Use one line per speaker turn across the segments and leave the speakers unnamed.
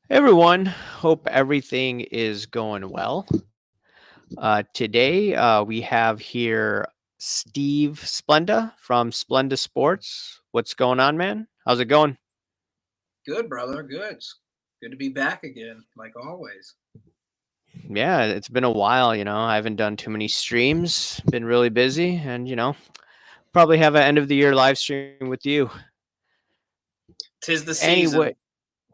Hey everyone, hope everything is going well. Today we have here Steve Splenda from Splenda Sports. What's going on, man? How's it going?
Good, brother. Good. It's good to be back again, like always.
Yeah, it's been a while, I haven't done too many streams, been really busy, and probably have an end of the year live stream with you.
Tis the
Anyway,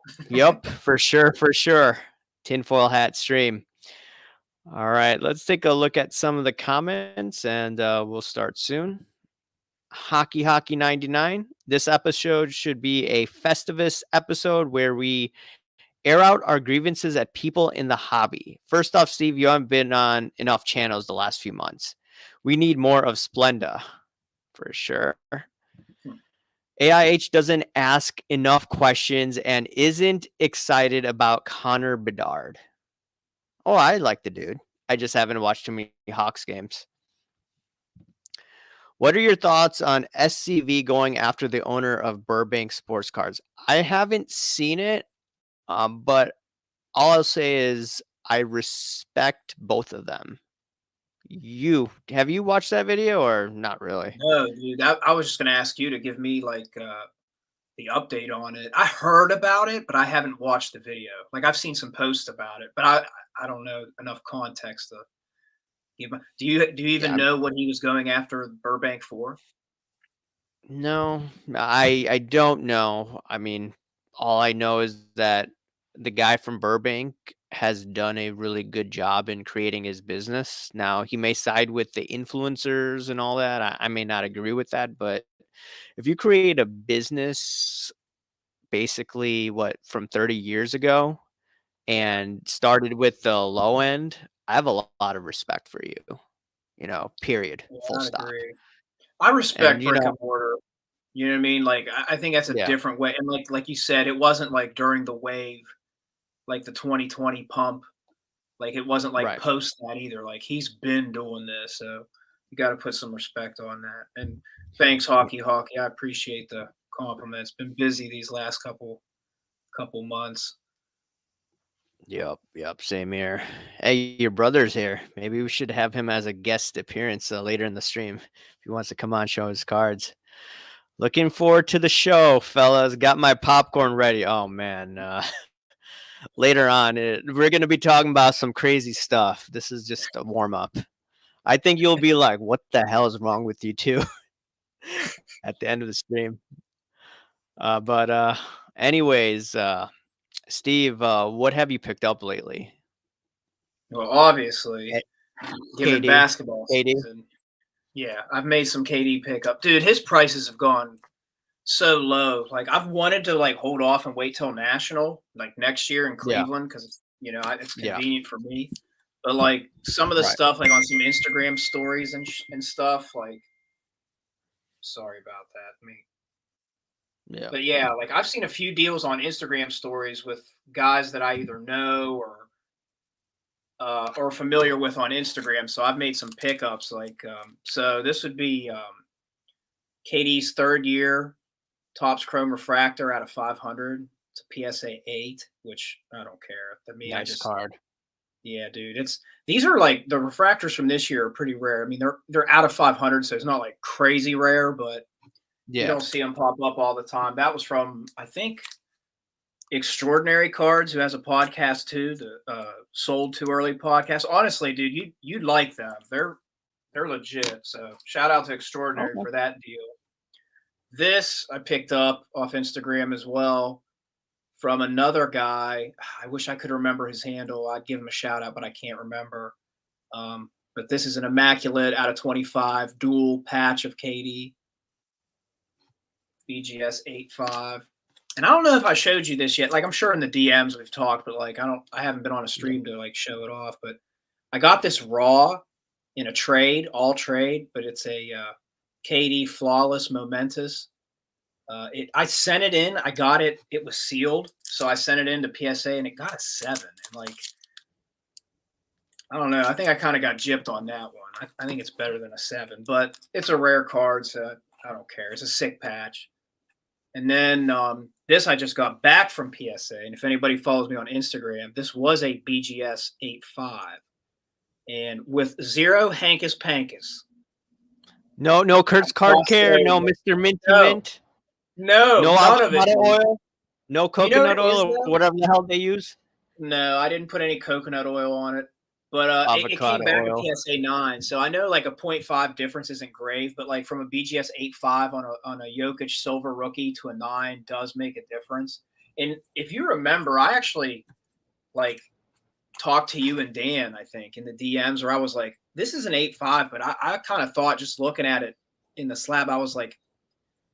season.
yep, for sure, for sure. Tinfoil hat stream. All right, let's take a look at some of the comments and we'll start soon. Hockey 99. This episode should be a Festivus episode where we air out our grievances at people in the hobby. First off, Steve, you haven't been on enough channels the last few months. We need more of Splenda for sure. AIH doesn't ask enough questions and isn't excited about Connor Bedard. Oh, I like the dude. I just haven't watched too many Hawks games. What are your thoughts on SCV going after the owner of Burbank Sports Cards? I haven't seen it, but all I'll say is I respect both of them. You have you watched that video or not really?
No, dude. I was just gonna ask you to give me the update on it. I heard about it, but I haven't watched the video. Like I've seen some posts about it, but I don't know enough context to give. Do you even
Yeah,
know what he was going after Burbank for?
no, I don't know. I mean, all I know is that the guy from Burbank has done a really good job in creating his business. Now, he may side with the influencers and all that. I may not agree with that, but if you create a business basically what from 30 years ago
Yeah,
and started with the low end, I have a lot of respect for you, period,
yeah,
full
I
stop.
agree. I
And,
respect brick and mortar. You know what I mean? Like I think that's a
yeah,
different way. And like you said, it wasn't like during the wave, like the 2020 pump. Like, it wasn't, like,
right.
post that either, like, he's been doing this, so you gotta put some respect on that, and thanks, Hockey. I appreciate the compliments. Been busy these last couple months.
Yep, same here. Hey, your brother's here. Maybe we should have him as a guest appearance later in the stream if he wants to come on, show his cards. Looking forward to the show, fellas. Got my popcorn ready. Oh man, later on, we're gonna be talking about some crazy stuff. This is just a warm up. I think you'll be like, "What the hell is wrong with you two?" at the end of the stream. But anyways, Steve, what have you picked up lately?
Well, obviously,
Eh,
given
KD,
basketball
KD.
season, yeah, I've made some KD pickup. Dude, his prices have gone so low, like, I've wanted to, like, hold off and wait till national, like, next year in
Yeah,
Cleveland because it's
yeah,
convenient for me, but, like, some of the
right.
stuff, like, on some Instagram stories and stuff, like sorry about that, me.
Yeah,
But yeah, like I've seen a few deals on Instagram stories with guys that I either know or familiar with on Instagram. So I've made some pickups. So this would be KD's third year Topps Chrome Refractor out of 500. It's a PSA 8, which I don't care. To me, I
nice
just
card.
yeah, dude. It's these are like the refractors from this year are pretty rare. I mean, they're out of 500, so it's not like crazy rare, but you
Yeah,
don't see them pop up all the time. That was from I think Extraordinary Cards, who has a podcast too, the Sold Too Early podcast. Honestly, dude, you'd like them. They're legit. So shout out to Extraordinary
okay.
for that deal. This I picked up off Instagram as well from another guy. I wish I could remember his handle. I'd give him a shout out, but I can't remember. But this is an immaculate out of 25 dual patch of KD BGS 85. And I don't know if I showed you this yet. Like I'm sure in the DMs we've talked, but like I haven't been on a
Yeah,
stream to like show it off. But I got this raw in a trade, all trade, but it's a KD flawless momentous. I sent it in. I got it. It was sealed, so I sent it in to PSA, and it got a 7. And like I don't know. I think I kind of got gypped on that one. I think it's better than a 7, but it's a rare card, so I don't care. It's a sick patch. And then This I just got back from PSA, and if anybody follows me on Instagram, this was a BGS 85, and with zero Hankus Pankus.
No
I
Kurt's Card
glossed it
Care, no
over.
Mr. Minty
No,
Mint,
no,
no
none of it,
avocado
dude.
oil, no
You know what
coconut
it is,
oil or
though?
whatever the hell they use.
No, I didn't put any coconut oil on it, but, it came
Avocado
back a
oil.
PSA 9, so I know, like, a .5 difference isn't grave, but, like, from a BGS 85 on a Jokic silver rookie to a 9 does make a difference, and if you remember, I actually, like, talked to you and Dan, I think, in the DMs where I was like, "This is an 8.5," but I kinda thought just looking at it in the slab, I was like,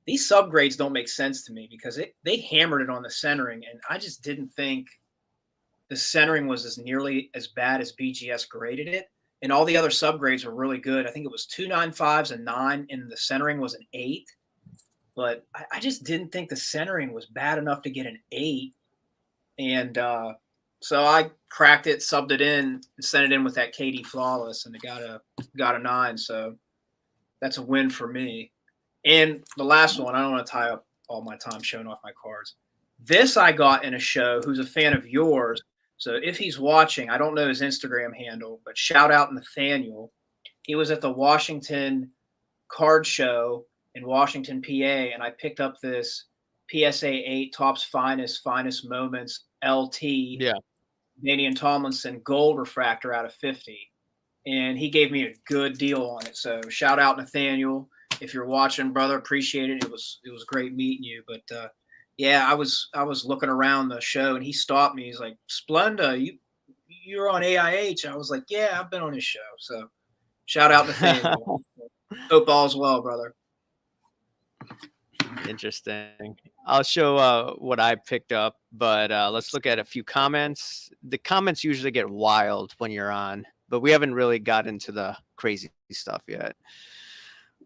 "These subgrades don't make sense to me," because they hammered it on the centering, and I just didn't think the centering was as nearly as bad as BGS graded it, and all the other subgrades were really good. I think it was 2.95s and 9, and the centering was an 8. But I just didn't think the centering was bad enough to get an 8. And so I cracked it, subbed it in, and sent it in with that KD flawless, and it got a 9. So that's a win for me. And the last one, I don't want to tie up all my time showing off my cards. This I got in a show who's a fan of yours. So if he's watching, I don't know his Instagram handle, but shout out Nathaniel. He was at the Washington card show in Washington, PA, and I picked up this PSA 8 Topps Finest Moments LT
Yeah.
Danian Tomlinson gold refractor out of 50. And he gave me a good deal on it. So shout out Nathaniel. If you're watching, brother, appreciate it. It was great meeting you. But yeah, I was looking around the show and he stopped me. He's like, Splenda, you're on AIH. I was like, yeah, I've been on his show. So shout out Nathaniel. Hope all's well, brother.
Interesting. I'll show what I picked up, but let's look at a few comments. The comments usually get wild when you're on, but we haven't really got into the crazy stuff yet.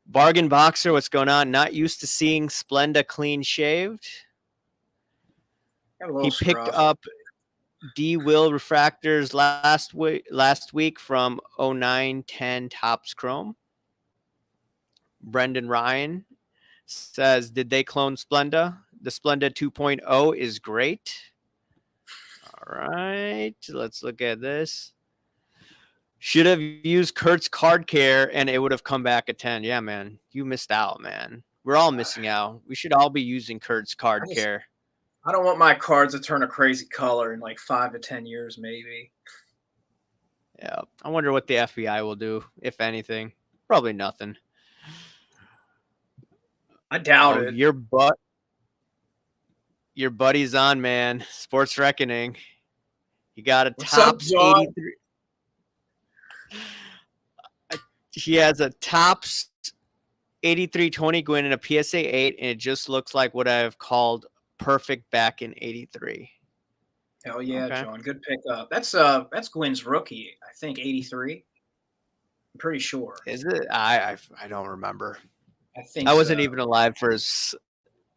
Bargain Boxer, what's going on? Not used to seeing Splenda clean shaved.
Got a little
He picked
scruff.
up D Will refractors last week from 0910 Topps Chrome. Brendan Ryan says, did they clone Splenda? The Splenda 2.0 is great. All right, let's look at this. Should have used Kurt's Card Care and it would have come back at 10. Yeah, man, you missed out, man. We're all missing out. We should all be using Kurt's Card Care.
I don't want my cards to turn a crazy color in like 5 to 10 years, maybe.
Yeah, I wonder what the FBI will do, if anything. Probably nothing.
I doubt it.
Your buddy's on, man. Sports Reckoning. He got a
What's up,
Topps
John?
83. He has a Topps 8320 Gwyn and a PSA 8, and it just looks like what I've called perfect back in 83.
Hell yeah,
Okay.
John. Good pickup. That's Gwynn's rookie, I think 83. I'm pretty sure.
Is it? I don't remember.
I think
I wasn't
so.
even alive for his,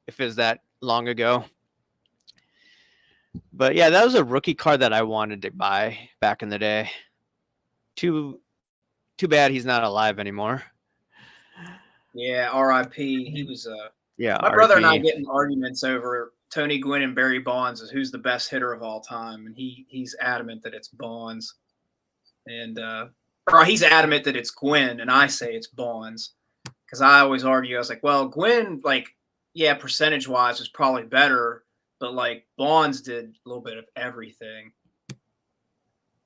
if it was that long ago. But yeah, that was a rookie card that I wanted to buy back in the day. Too bad he's not alive anymore.
Yeah, R.I.P. He was
Yeah,
my brother and I
RP.
get in arguments over Tony Gwynn and Barry Bonds as who's the best hitter of all time, and he's adamant that it's Bonds, and or he's adamant that it's Gwynn, and I say it's Bonds because I always argue. I was like, well, Gwynn, like, yeah, percentage wise was probably better, but like Bonds did a little bit of everything.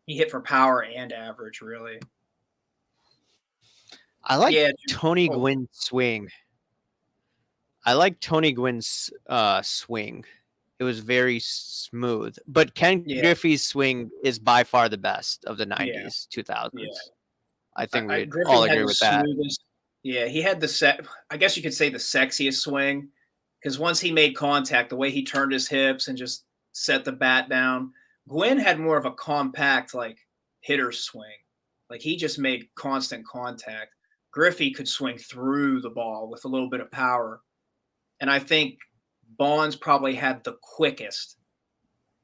He hit for power and average, really.
I like
Yeah.
Tony
Oh,
Gwynn's swing. I like Tony Gwynn's swing. It was very smooth. But Ken
yeah,
Griffey's swing is by far the best of the
yeah,
90s, 2000s.
yeah.
I think we'd
Griffey
all
had
agree
the
with that.
smoothest. Yeah, he had I guess you could say the sexiest swing because once he made contact, the way he turned his hips and just set the bat down. Gwynn had more of a compact, like hitter swing. Like he just made constant contact. Griffey could swing through the ball with a little bit of power, and I think Bonds probably had the quickest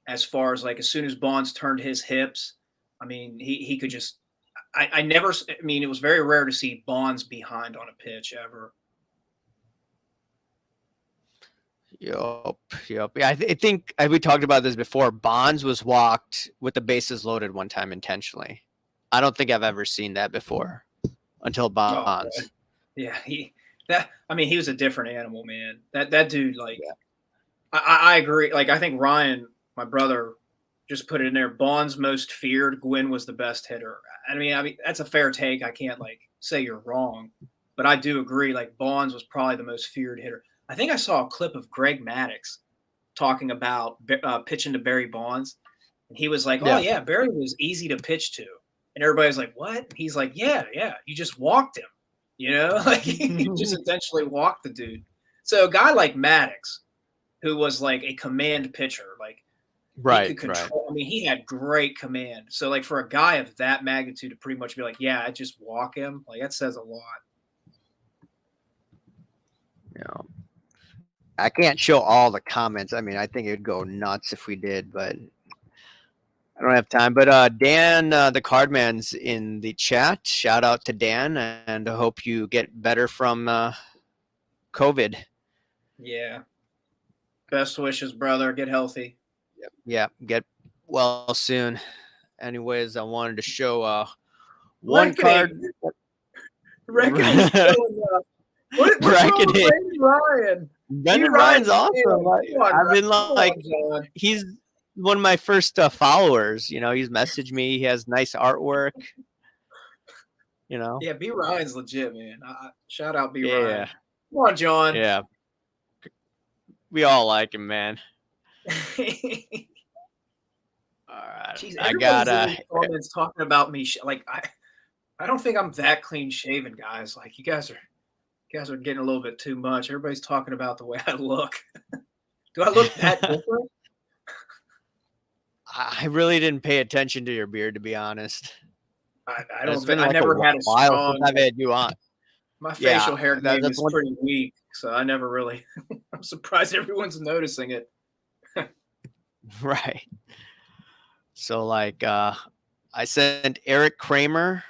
as far as like as soon as Bonds turned his hips. I mean, he could just I never. I mean, it was very rare to see Bonds behind on a pitch ever.
Yup, yup. Yeah, I think we talked about this before. Bonds was walked with the bases loaded one time intentionally. I don't think I've ever seen that before until
Oh,
Bonds.
yeah, I mean, he was a different animal, man. That dude, like,
Yeah.
I agree. Like, I think Ryan, my brother, just put it in there. Bond's most feared. Gwynn was the best hitter. I mean, that's a fair take. I can't like say you're wrong, but I do agree. Like, Bonds was probably the most feared hitter. I think I saw a clip of Greg Maddux talking about pitching to Barry Bonds, and he was like, "Oh
Yeah.
yeah, Barry was easy to pitch to," and everybody's like, "What?" He's like, "Yeah, yeah, you just walked him, like you just intentionally walked the dude." So a guy like Maddox, who was like a command pitcher, like he
Right,
could
right.
control. I mean, he had great command. So like for a guy of that magnitude to pretty much be like, "Yeah, I just walk him," like that says a lot.
Yeah. I can't show all the comments. I mean, I think it'd go nuts if we did, but I don't have time. But Dan, the Cardman's in the chat. Shout out to Dan, and I hope you get better from COVID.
Yeah. Best wishes, brother. Get healthy.
Yeah, get well soon. Anyways, I wanted to show one card.
Reckoning. Reckoning showing up. What's wrong with
Reckoning.
Brandon Ryan? B
Brendan Ryan's
Ryan's
awesome.
man.
Like,
Come on,
I've been
come
like,
on, John.
he's one of my first followers. He's messaged me. He has nice artwork. You know.
Yeah, B Ryan's legit, man. Shout out B
Yeah,
Ryan. Come on, John.
yeah. We all like him, man.
Jeez,
All right, I
everybody's in
gotta.
these comments talking about me. Like I don't think I'm that clean shaven, guys. Like you guys are getting a little bit too much. Everybody's talking about the way I look. Do I look that different?
I really didn't pay attention to your beard, to be honest.
I
It's
don't think
been
I
like a
never had a
while since
strong.
I've had you on.
My
Yeah,
facial hair game
that's
is
one.
pretty weak, so I never really. I'm surprised everyone's noticing it.
Right. So like, I sent Eric Kramer.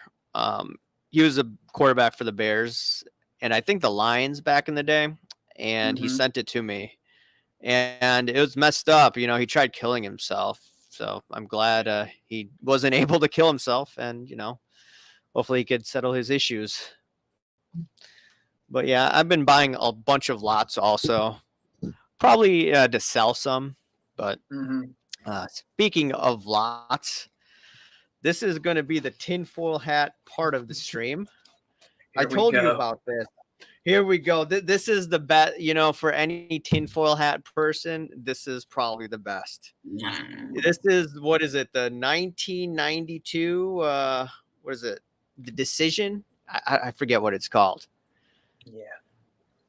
He was a quarterback for the Bears, and I think the Lions back in the day. And he
Hmm.
sent it to me, and it was messed up. He tried killing himself. So I'm glad he wasn't able to kill himself, and hopefully he could settle his issues. But yeah, I've been buying a bunch of lots also, probably to sell some. But
Hmm.
speaking of lots, this is going to be the tinfoil hat part of the stream. I
Here we
told you
go.
about this. Here we go. This is the best, for any tinfoil hat person. This is probably the best. This is, what is it? The 1992. What is it? The Decision. I forget what it's called.
Yeah.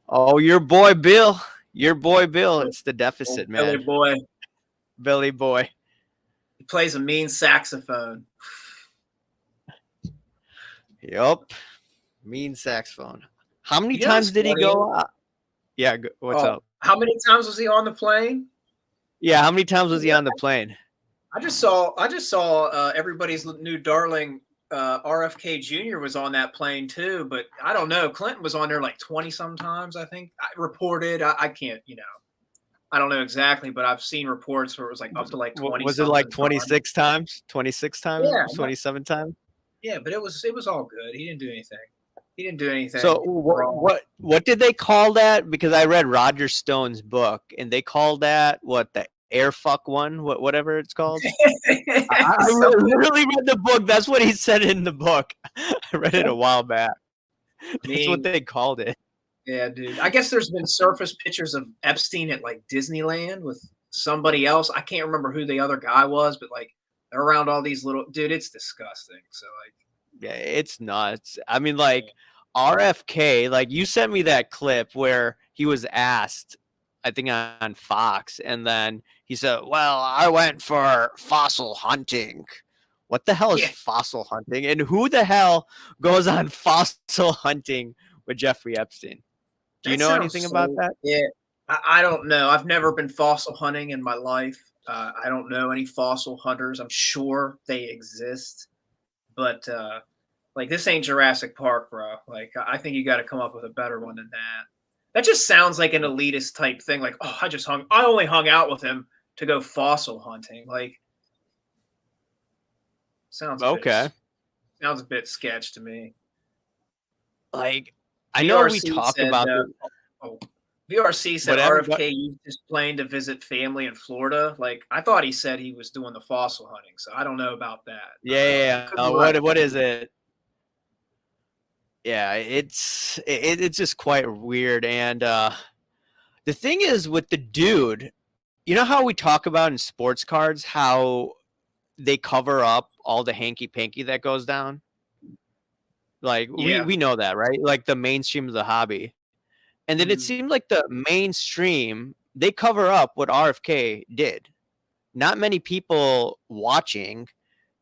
Oh, your boy Bill. Your boy Bill. It's the
Oh,
deficit,
Billy
man.
boy.
Billy boy.
He plays a mean saxophone.
Yup. Mean saxophone. How many
You know what's
times did he
funny?
go? Yeah. What's
Oh,
up?
how many times was he on the plane?
Yeah. How many times was he
Yeah,
on the plane?
I just saw everybody's new darling RFK Jr. was on that plane too, but I don't know. Clinton was on there like 20 sometimes, I think. I reported. I can't, I don't know exactly, but I've seen reports where it was like up to like 20
Was it like
something times.
26 times? 26
Yeah,
times? 27 times?
yeah, but it was all good. He didn't do anything. He didn't do anything
So
wrong.
what did they call that? Because I read Roger Stone's book, and they called that what, the air fuck one, whatever it's called. I
Something.
really read the book. That's what he said in the book. I read it a while back.
I
That's what
mean,
they called it.
yeah, dude. I guess there's been surface pictures of Epstein at like Disneyland with somebody else. I can't remember who the other guy was, but like they're around all these little dude. It's disgusting. So like,
Yeah, it's nuts. I mean, like RFK, like you sent me that clip where he was asked, I think on Fox, and then he said, "Well, I went for fossil hunting." What the hell is
yeah,
fossil hunting? And who the hell goes on fossil hunting with Jeffrey Epstein? Do you
that
know
sounds
anything about
so.
that?
Yeah, I don't know. I've never been fossil hunting in my life. I don't know any fossil hunters. I'm sure they exist, but like this ain't Jurassic Park, bro. Like I think you got to come up with a better one than that. That just sounds like an elitist type thing. Like, oh, I only hung out with him to go fossil hunting. Like, sounds a bit
Okay.
sounds a bit sketch to me.
Like, I know we
VRC
talk
said,
about the
oh, VRC said
whatever, but
RFK used his plane to visit family in Florida. Like, I thought he said he was doing the fossil hunting, so I don't know about that.
yeah, yeah,
I
yeah.
could be right.
What is it? Yeah, it's just quite weird. And the thing is with the dude, you know how we talk about in sports cards how they cover up all the hanky panky that goes down? Like
Yeah.
we know that, right? Like the mainstream of the hobby. And then it
Mhm.
seemed like the mainstream, they cover up what RFK did. Not many people watching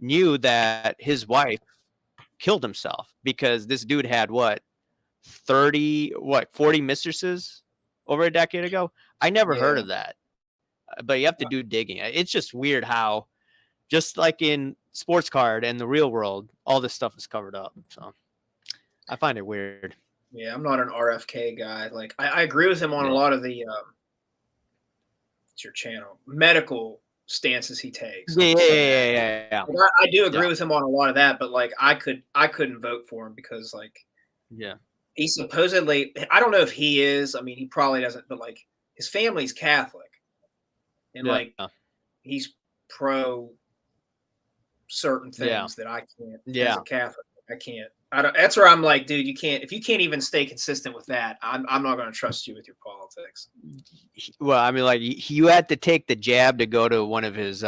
knew that his wife killed himself because this dude had what 40 mistresses over a decade ago. I never heard
Yeah.
of that, but you have to do digging. It's just weird how, just like in sports card and the real world, all this stuff is covered up. So I find it weird.
Yeah, I'm not an RFK guy. Like, I agree with him on a
Yeah.
lot of the it's your channel medical stances he takes.
Yeah,
Like,
yeah,
he's
yeah,
fanatic.
yeah, yeah,
Like, I do
yeah,
agree with him on a lot of that, but like, I couldn't vote for him because like
yeah,
he supposedly, I don't know if he is. I mean, he probably doesn't, but like his family's Catholic, and
yeah,
like he's pro certain
yeah,
things that I can't as
yeah.
a Catholic. I can't. I don't. That's where I'm like, dude, you can't. If you can't even stay consistent with that, I'm not going to trust you with your politics.
Well, I mean, like you had to take the jab to go to one of his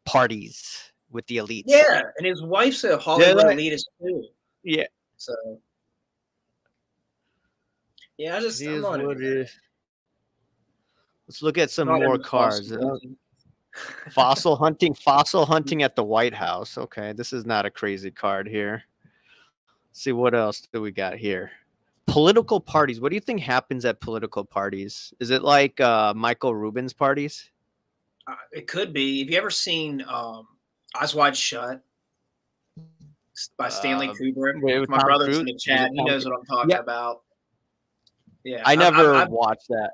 parties with the elites.
Yeah, and his wife's a
Yeah,
Hollywood elitist too.
yeah.
So yeah,
It
I'm
is
not
what
into
it
that.
is. Let's look at some
Not
more
into
cards.
fossil hunting.
Fossil hunting at the White House. Okay, this is not a crazy card here. Let's see what else do we got here. Political parties. What do you think happens at political parties? Is it like Michael Rubin's parties?
It could be. Have you ever seen Eyes Wide Shut by Stanley Kubrick?
Wait,
If
with
my
Tom
brother's in
Cruise?
the
Was
chat,
it
he
Tom
knows
Cruise?
what I'm talking
Yeah,
about. Yeah,
I never watched that.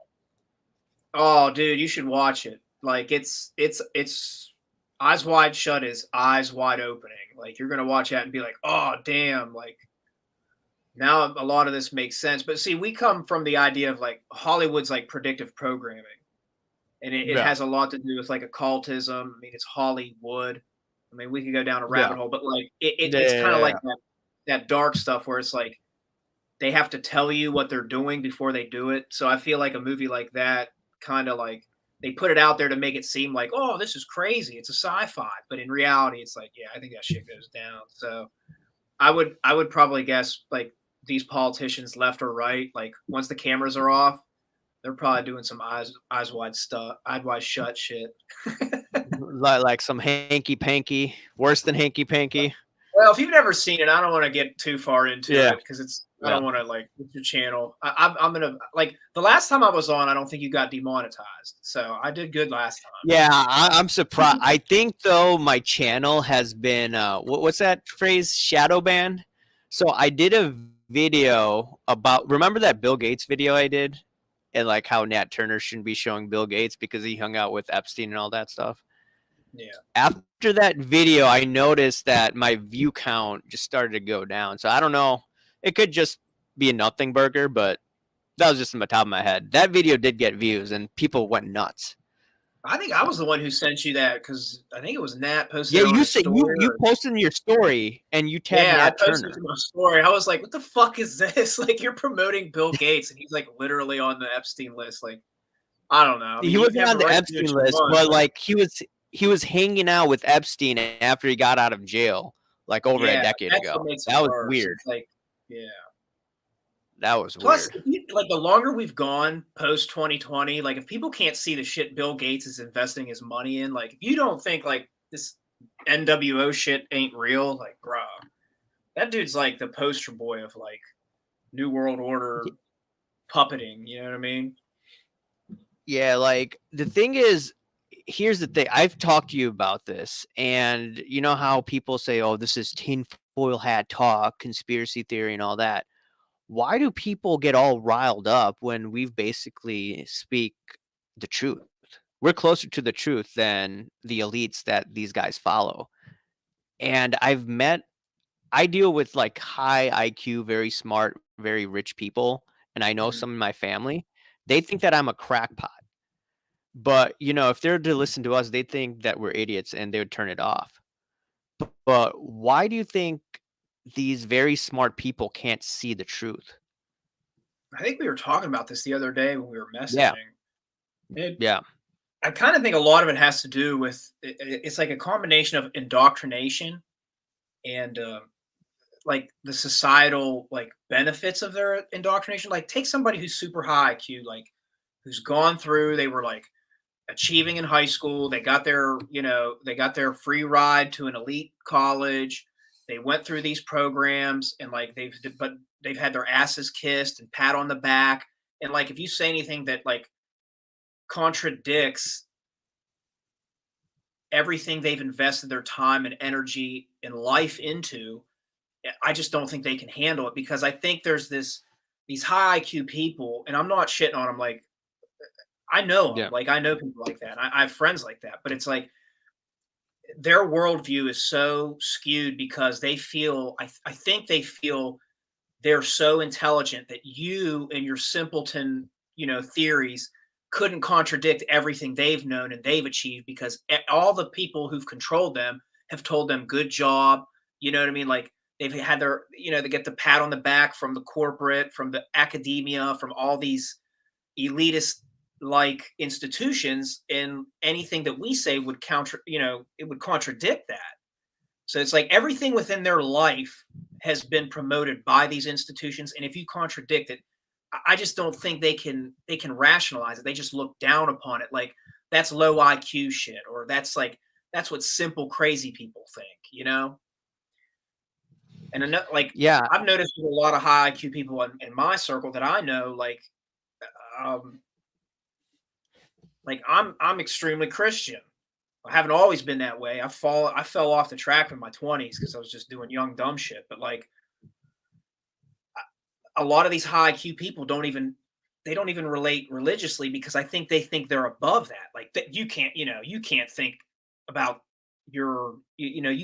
oh, dude, you should watch it. Like it's Eyes Wide Shut is eyes wide opening. Like you're gonna watch that and be like, oh damn, like now a lot of this makes sense. But see, we come from the idea of like Hollywood's like predictive programming. And it
Yeah,
has a lot to do with like occultism. I mean, it's Hollywood. I mean, we could go down a
yeah,
rabbit hole, but like
yeah,
it's
yeah,
kind of
yeah,
like that dark stuff where it's like they have to tell you what they're doing before they do it. So I feel like a movie like that kind of like they put it out there to make it seem like, oh, this is crazy. It's a sci-fi. But in reality, it's like, yeah, I think that shit goes down. So I would probably guess like these politicians left or right, like once the cameras are off, they're probably doing some eyes wide stuff, eyes wide shut shit.
like some hanky panky, worse than hanky panky.
Well, if you've never seen it, I don't want to get too far into
Yeah,
it because it's. I
yeah.
don't want to like with your channel. I'm gonna like the last time I was on. I don't think you got demonetized, so I did good last time.
Yeah, I'm surprised. I think though my channel has been what's that phrase? Shadow banned. So I did a video about, remember that Bill Gates video I did, and like how Nat Turner shouldn't be showing Bill Gates because he hung out with Epstein and all that stuff.
Yeah,
After that video, I noticed that my view count just started to go down. So I don't know. It could just be a nothing burger, but that was just in the top of my head. That video did get views and people went nuts.
I think I
So
was the one who sent you that because I think it was Nat posted
yeah,
it on
you
his
said you
story.
you posted in your story and you tagged
Yeah, I
Nat
posted it
Turner.
to my story. I was like, "What the fuck is this?" Like, you're promoting Bill Gates, and he's like literally on the Epstein list. Like, I don't know. I mean,
He
you
wasn't
have
on
the
the
right to do
Epstein
what you
list,
want,
but
but
like he was hanging out with Epstein after he got out of jail, like over a
yeah,
decade
that's
ago.
what makes it
That was
worse.
weird.
It's like, yeah.
That was
Plus,
weird.
like the longer we've gone post 2020, like if people can't see the shit Bill Gates is investing his money in, like if you don't think like this NWO shit ain't real, like, bro, that dude's like the poster boy of like New World Order puppeting. You know what I mean?
Yeah, like the thing is, here's the thing. I've talked to you about this, and you know how people say, "Oh, this is tinfoil hat talk, conspiracy theory, and all that." why do people get all riled up when we've basically speak the truth? We're closer to the truth than the elites that these guys follow. And I deal with like high IQ, very smart, very rich people, and I know
Mhm.
some in my family. They think that I'm a crackpot. But, if they're to listen to us, they think that we're idiots and they would turn it off. But why do you think these very smart people can't see the truth?
I think we were talking about this the other day when we were
Yeah.
messaging. It
Yeah.
I kinda think a lot of it has to do with it's like a combination of indoctrination and, like, the societal, like, benefits of their indoctrination. Like, take somebody who's super high IQ, like, who's gone through they were, like, achieving in high school, they got their free ride to an elite college, they went through these programs, and, like, they've had their asses kissed and pat on the back, and, like, if you say anything that, like, contradicts everything they've invested their time and energy and life into, I just don't think they can handle it because I think there's these high IQ people, and I'm not shitting on them. Like I know them,
Yeah.
like I know people like that. I have friends like that, but it's like their worldview is so skewed because they feel. I think they feel they're so intelligent that you and your simpleton, theories couldn't contradict everything they've known and they've achieved because all the people who've controlled them have told them good job. You know what I mean? Like they've had they get the pat on the back from the corporate, from the academia, from all these elitist like institutions, and anything that we say would it would contradict that. So it's like everything within their life has been promoted by these institutions, and if you contradict it, I just don't think they can rationalize it. They just look down upon it like that's low IQ shit, or that's what simple crazy people think. And like
Yeah.
I've noticed with a lot of high IQ people in my circle that I know, um, like I'm extremely Christian. I haven't always been that way. I fell off the track in my 20s because I was just doing young dumb shit. But like a lot of these high IQ people they don't even relate religiously because I think they think they're above that. Like that you can't think about you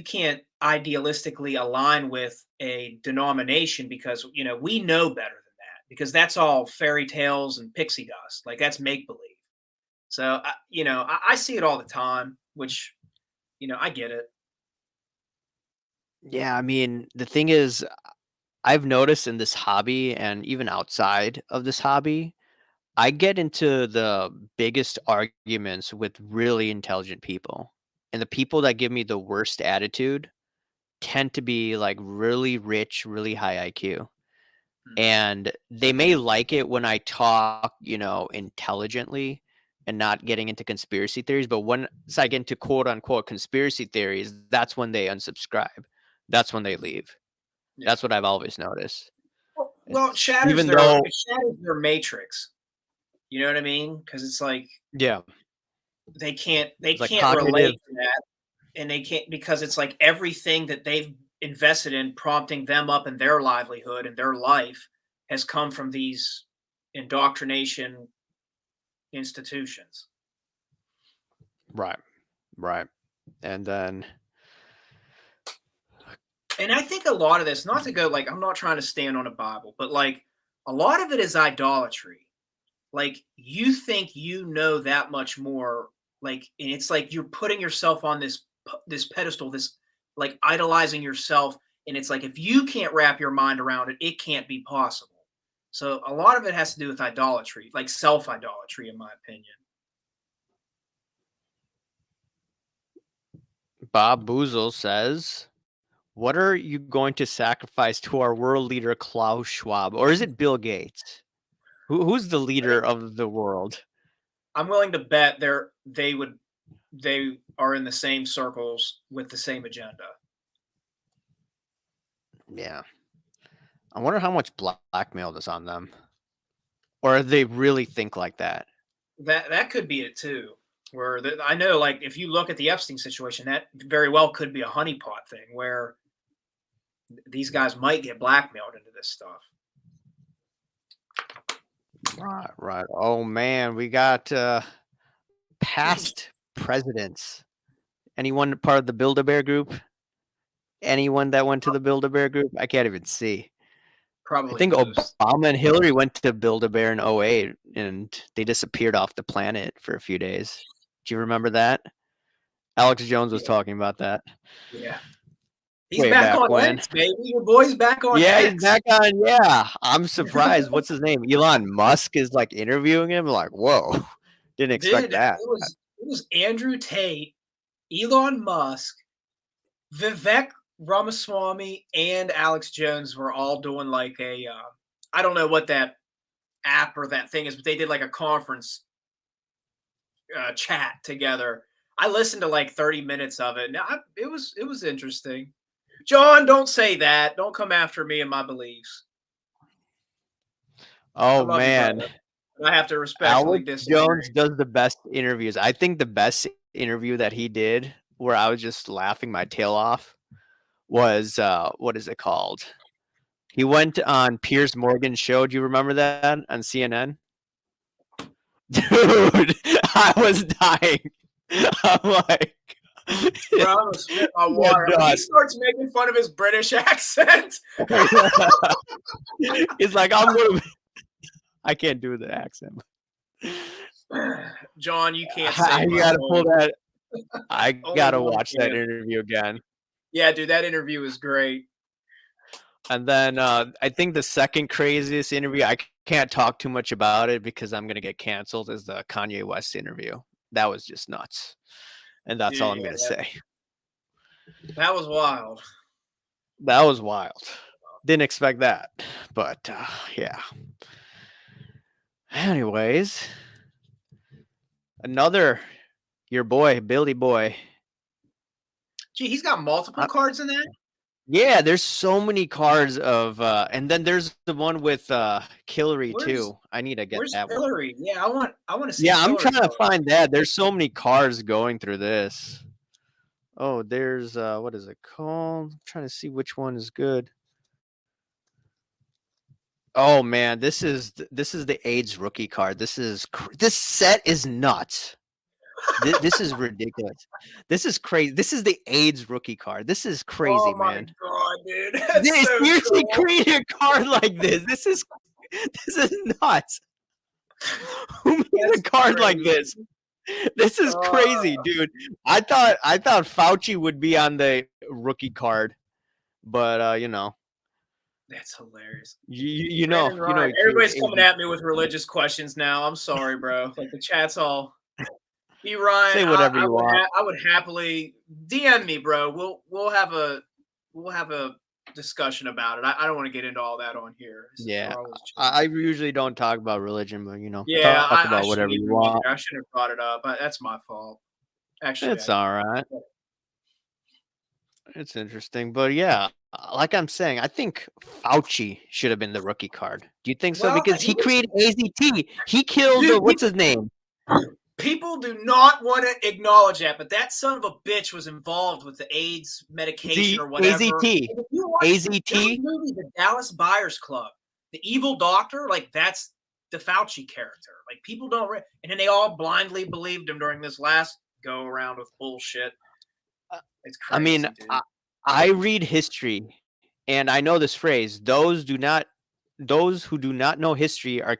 can't idealistically align with a denomination because we know better than that because that's all fairy tales and pixie dust. Like that's make believe. So I see it all the time, which I get it.
Yeah, I mean, the thing is, I've noticed in this hobby and even outside of this hobby, I get into the biggest arguments with really intelligent people. And the people that give me the worst attitude tend to be like really rich, really high IQ.
Mhm.
And they may like it when I talk, intelligently and not getting into conspiracy theories. But once I get into quote unquote conspiracy theories, that's when they unsubscribe. That's when they leave.
Yeah.
That's what I've always noticed.
Well, it
It's
shatters
even
their
though
it shatters their matrix. You know what I mean? Because it's like
yeah,
they
it's like
can't
cognitive
relate to that, and they can't because it's like everything that they've invested in prompting them up in their livelihood and their life has come from these indoctrination institutions.
right, right. And then
And I think a lot of this, not to go like I'm not trying to stand on a Bible, but like a lot of it is idolatry. Like you think you know that much more, like, and it's like you're putting yourself on this pedestal, this like idolizing yourself, and it's like if you can't wrap your mind around it, it can't be possible. So a lot of it has to do with idolatry, like self idolatry, in my opinion.
Bob Boozle says, "What are you going to sacrifice to our world leader Klaus Schwab, or is it Bill Gates? Who's the
I think
leader of the world?"
I'm willing to bet they are in the same circles with the same agenda.
Yeah, I wonder how much blackmail is on them, or they really think like that.
That could be it too. I know, like if you look at the Epstein situation, that very well could be a honeypot thing where these guys might get blackmailed into this stuff.
Right, right. Oh man, we got past presidents. Anyone part of the Build-A-Bear group? Anyone that went to the Build-A-Bear group? I can't even see. I
Probably
think
most.
Obama and Hillary went to Build-A-Bear in '08, and they disappeared off the planet for a few days. Do you remember that? Alex Jones was
Yeah,
talking about that
yeah. He's
way
back
back
on
when.
X, baby. Your boy's back on
Yeah, he's
X.
back on. Yeah, I'm surprised. What's his name? Elon Musk is like interviewing him. Like, whoa, didn't expect
Dude,
that.
it was Andrew Tate, Elon Musk, Vivek Ramaswamy, and Alex Jones were all doing like a I don't know what that app or that thing is, but they did like a conference chat together. I listened to like 30 minutes of it. Now it was interesting. John, don't say that. Don't come after me and my beliefs. I
Oh
love you,
man,
brother. I have to respectfully
Alex Jones
disagree.
does the best interviews. I think the best interview that he did, where I was just laughing my tail off, was what is it called? He went on Piers Morgan's show. Do you remember that on CNN? Dude, I was dying. I'm like,
Bro, I'm gonna spit my
yeah,
water. When he
done.
starts making fun of his British accent,
He's like, I'm gonna. I can't do the accent.
John, you can't
I
save my
gotta pull
soul.
that. I
Only
gotta
one
watch that
can.
interview again.
Yeah, dude, that interview was great.
And then I think the second craziest interview, I can't talk too much about it because I'm gonna get canceled, is the Kanye West interview. That was just nuts. And that's all
Dude,
I'm gonna
yeah,
say.
that was wild.
That was wild. Didn't expect that. But yeah. Anyways, another your boy, Billy Boy.
Gee, he's got multiple
Uh,
cards in that.
yeah, there's so many cards of and then there's the one with Hillary
Where's
too. I need to get
Where's
that one.
Hillary? Yeah, I want to see
Yeah,
his
I'm
Hillary
trying to
card.
find that. There's so many cards going through this. Oh, there's what is it called? I'm trying to see which one is good. Oh man, this is the AIDS rookie card. This set is nuts. This is ridiculous. This is crazy. This is the AIDS rookie card. This is
Oh
crazy,
my
man.
god, dude, that's
They
so
seriously
cool.
created a card like this. This is nuts. Who made a
That's
card like
crazy.
this? This is crazy, dude. I thought Fauci would be on the rookie card, but you know,
That's hilarious.
you
Brandon
you know
Ryan.
he created
Everybody's coming
AZ.
at me with religious questions now. I'm sorry, bro. Like the chat's all. B Ryan,
Say whatever you want.
I would happily DM me, bro. We'll have a discussion about it. I don't want to get into all that on here.
Yeah,
We're always
I
chilling.
usually don't talk about religion, but
Yeah,
talk
I
about
shouldn't
whatever you
even
want.
either. I shouldn't have brought it up. That's my fault. Actually,
It's all right. It's interesting, but yeah, like I'm saying, I think Fauci should have been the rookie card. Do you think so?
well,
Because
he
he
was
created AZT. He killed
dude.
what's his name?
People do not want to acknowledge that, but that son of a bitch was involved with the AIDS medication
The
or whatever.
AZT.
And if you watch, there was a
AZT.
movie, The Dallas Buyers Club, the evil doctor, like that's the Fauci character. Like people don't, and then they all blindly believed him during this last go around with bullshit. It's
I mean,
crazy, dude.
I read history, and I know this phrase: those who do not know history are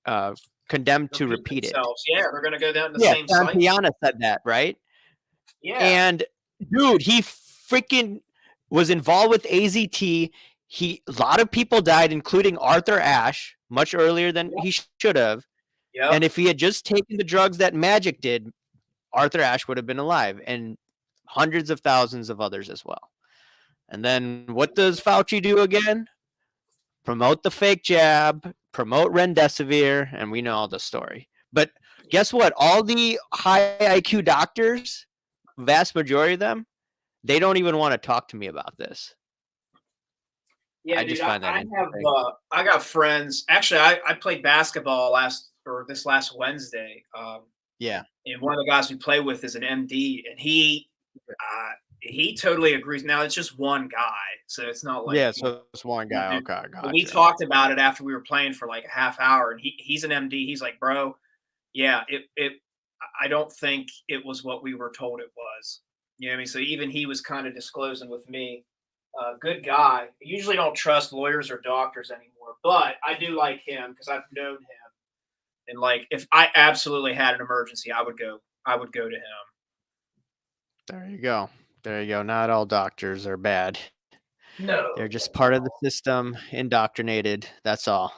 uh, condemned to
Repeat
repeat it.
themselves. Yeah, they're gonna go down the
Yeah,
same cycle.
Santayana said that, right?
Yeah.
And dude, he freaking was involved with AZT. A lot of people died, including Arthur Ashe, much earlier than
Yep.
he should have. And
Yep.
if he had just taken the drugs that Magic did, Arthur Ashe would have been alive, and hundreds of thousands of others as well. And then what does Fauci do again? Promote the fake jab, promote remdesivir, and we know all the story. But guess what? All the high IQ doctors, vast majority of them, they don't even want to talk to me about this.
Yeah,
I
dude.
just find that
I have
interesting.
I got friends. Actually, I played basketball this last Wednesday.
Yeah.
And one of the guys we play with is an MD, and he he totally agrees. Now it's just one guy, so it's not like,
Yeah, so it's one guy. Okay,
but we
gotcha.
talked about it after we were playing for like a half hour, and he's an MD. He's like, bro, yeah, I don't think it was what we were told it was. You know what I mean? So even he was kind of disclosing with me. Good guy. I usually don't trust lawyers or doctors anymore, but I do like him because I've known him. And like, if I absolutely had an emergency, I would go. I would go to him.
There you go. There you go. Not all doctors are bad.
No,
They're just part of the system, indoctrinated. That's all.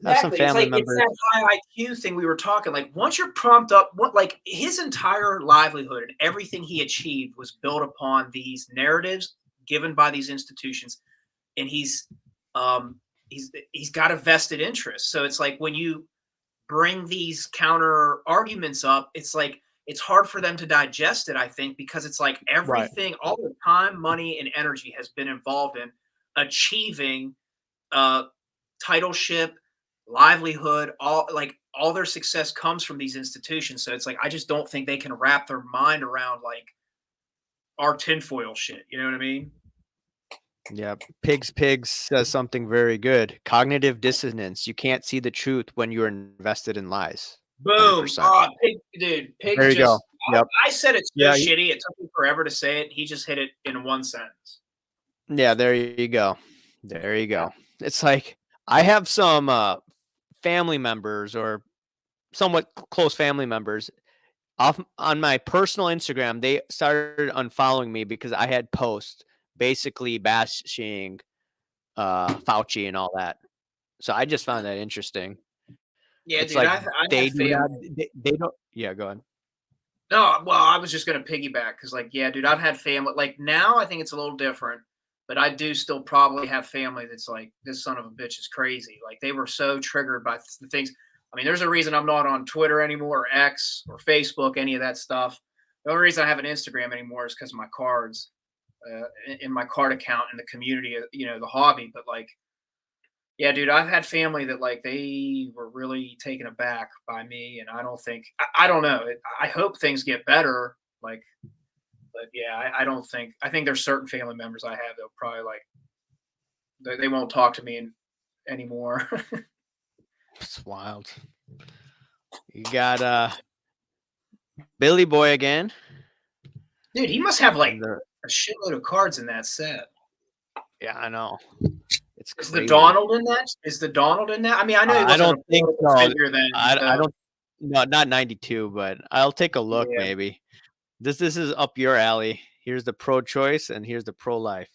I have some
exactly. It's
family
like it's
members.
that high IQ thing we were talking. Like once you're pumped up, what like his entire livelihood and everything he achieved was built upon these narratives given by these institutions, and um he's got a vested interest. So it's like when you bring these counter arguments up, it's like it's hard for them to digest it, I think, because it's like
Right.
everything, all the time, money, and energy has been involved in achieving uh titleship, livelihood, all their success comes from these institutions. So it's like I just don't think they can wrap their mind around like our tinfoil shit. You know what I mean?
Yep. Pigs says something very good. Cognitive dissonance. You can't see the truth when you're invested in lies.
Boom.
100%.
Oh, Pig, dude, Pig
There you go.
just.
Yep.
I said it so
Yeah.
shitty. It took me forever to say it. He just hit it in one sentence.
Yeah. There you go. There you
Yeah.
go. It's like I have some family members or somewhat close family members off on my personal Instagram. They started unfollowing me because I had posts basically bashing Fauci and all that. So I just found that interesting.
Yeah,
It's
dude.
like
I've
they
had
do
family.
not they don't yeah, go ahead.
No, well, I was just gonna piggyback because, like, yeah, dude, I've had family. Like now, I think it's a little different, but I do still probably have family that's like, this son of a bitch is crazy. Like they were so triggered by the things. I mean, there's a reason I'm not on Twitter anymore, or X, or Facebook, any of that stuff. The only reason I have an Instagram anymore is because of my cards, in my card account in the community, the hobby. But like, yeah, dude, I've had family that like they were really taken aback by me, and I don't think I don't know. I hope things get better, like, but yeah, I don't think I think there's certain family members I have that'll probably like they won't talk to me anymore.
It's wild. You got Billy Boy again.
Dude, he must have like
And the
a shitload of cards in that set.
yeah, I know. It's
Is the
crazy.
Donald in that? Is the Donald in that? I mean, I knew he
I
wasn't a
don't think
political
so.
figure then,
I
so
don't no, not 92, but I'll take a look
yeah,
maybe. This is up your alley. Here's the pro-choice and here's the pro-life.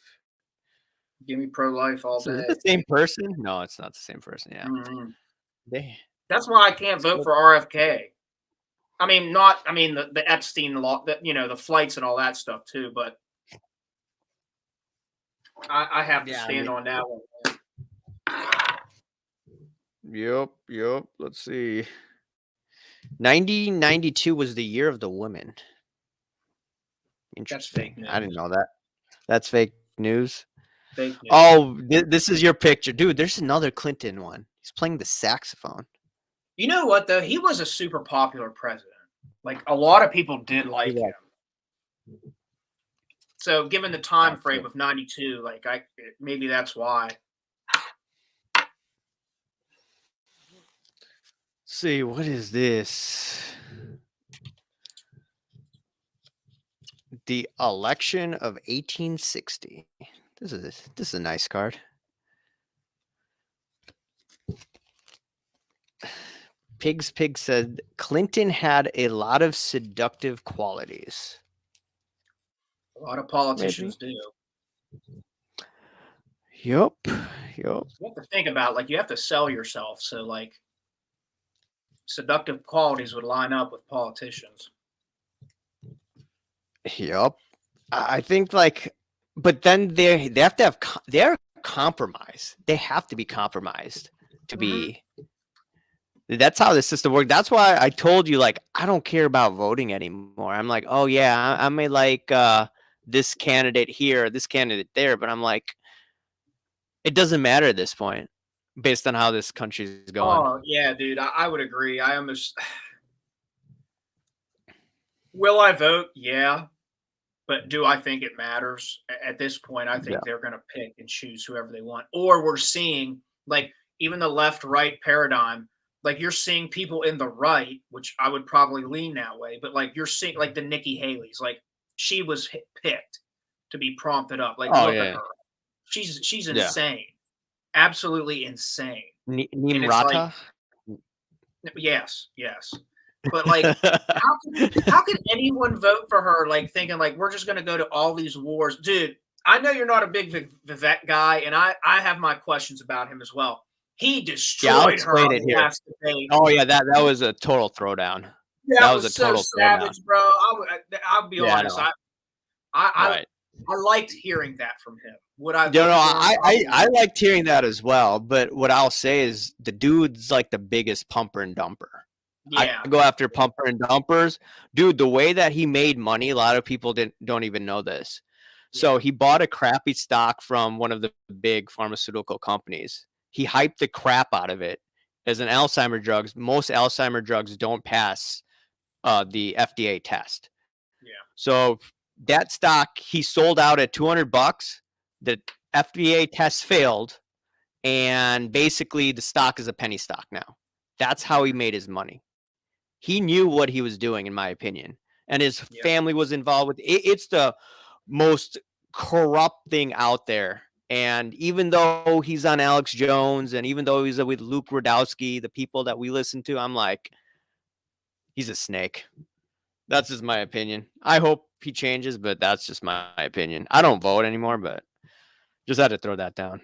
give me pro life all
So is it the
day.
same person? No, it's not the same person. Yeah.
Mhm.
They
That's why I can't vote
so
for RFK. I mean, not. I mean, the Epstein law, the flights and all that stuff too. But I have to
yeah, I
stand
mean,
on that one.
yep. Let's see. 1992 was the year of the women.
That's fake
Interesting. I didn't
news.
know that. That's fake news.
Fake news.
Oh, this is your picture, dude. There's another Clinton one. He's playing the saxophone.
You know what though? He was a super popular president. Like a lot of people did
He
like
was.
him. So given the time
Gotcha.
frame of '92, like maybe that's why.
See, what is this? The election of 1860. This is a nice card. Pig said Clinton had a lot of seductive qualities.
A lot of
Maybe.
politicians do.
Yup. Yup.
You have to think about like you have to sell yourself. So like seductive qualities would line up with politicians.
Yup. I think like, but then they have to have they're compromised. They have to be compromised to
Hmm.
be. That's how the system works. That's why I told you like I don't care about voting anymore. I'm like, oh yeah, I may like this candidate here, this candidate there, but I'm like, it doesn't matter at this point, based on how this country's going.
Oh yeah, dude. I would agree. I almost will I vote? Yeah. But do I think it matters? At this point, I
Yeah.
think they're going to pick and choose whoever they want. Or we're seeing like even the left right paradigm, like you're seeing people in the right, which I would probably lean that way, but like you're seeing like the Nikki Haley's, like she was picked to be prompted up. Like,
Oh
look at
yeah.
her. She's
Yeah.
insane. Absolutely insane. And it's like,
Nimrata.
yes, yes. But like, how can anyone vote for her? Like thinking like we're just gonna go to all these wars, dude. I know you're not a big Vivek guy, and I have my questions about him as well. He
Yeah, I'll
destroyed her
explain
on
it
the
here.
last debate.
Oh yeah, that was a total throwdown. That
That
was a
was so
total throwdown.
savage, bro. I'll be
Yeah, I
honest.
know.
I
Right.
I liked hearing that from him. Would I
You know,
vote for him? Probably
I
not.
liked hearing that as well, but what I'll say is the dude's like the biggest pumper and dumper. I
Yeah,
go after pumper and dumpers. Dude, the way that he made money, a lot of people don't even know this. So
yeah,
he bought a crappy stock from one of the big pharmaceutical companies. He hyped the crap out of it as an Alzheimer drugs. Most Alzheimer drugs don't pass the FDA test.
yeah,
So that stock he sold out at $200. The FDA test failed, and basically the stock is a penny stock now. That's how he
mhm,
made his money. He knew what he was doing, in my opinion, and his
yeah,
family was involved with it. It's the most corrupt thing out there. And even though he's on Alex Jones, and even though he's with Luke Radowski, the people that we listen to, I'm like, he's a snake. That's just my opinion. I hope he changes, but that's just my opinion. I don't vote anymore, but just had to throw that down.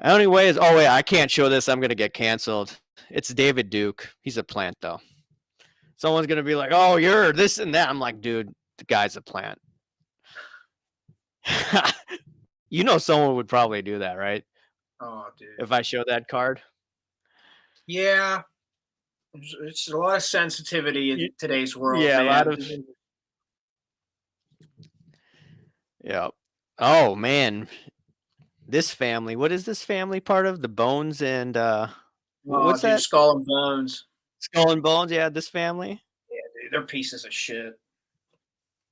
Anyways, oh wait, I can't show this. I'm gonna get canceled. It's David Duke. He's a plant though. Someone's gonna be like, "Oh, you're this and that." I'm like, dude, the guy's a plant. You know, someone would probably do that, right?
oh, dude.
If I show that card.
Yeah, it's a lot of sensitivity in
Y-
today's world,
Yeah, a lot
man.
of yeah. Oh man, this family. What is this family part of? The Bones and
Oh,
what's
dude,
that?
Skull and Bones.
Skull and Bones. Yeah, this family.
Yeah, dude, they're pieces of shit.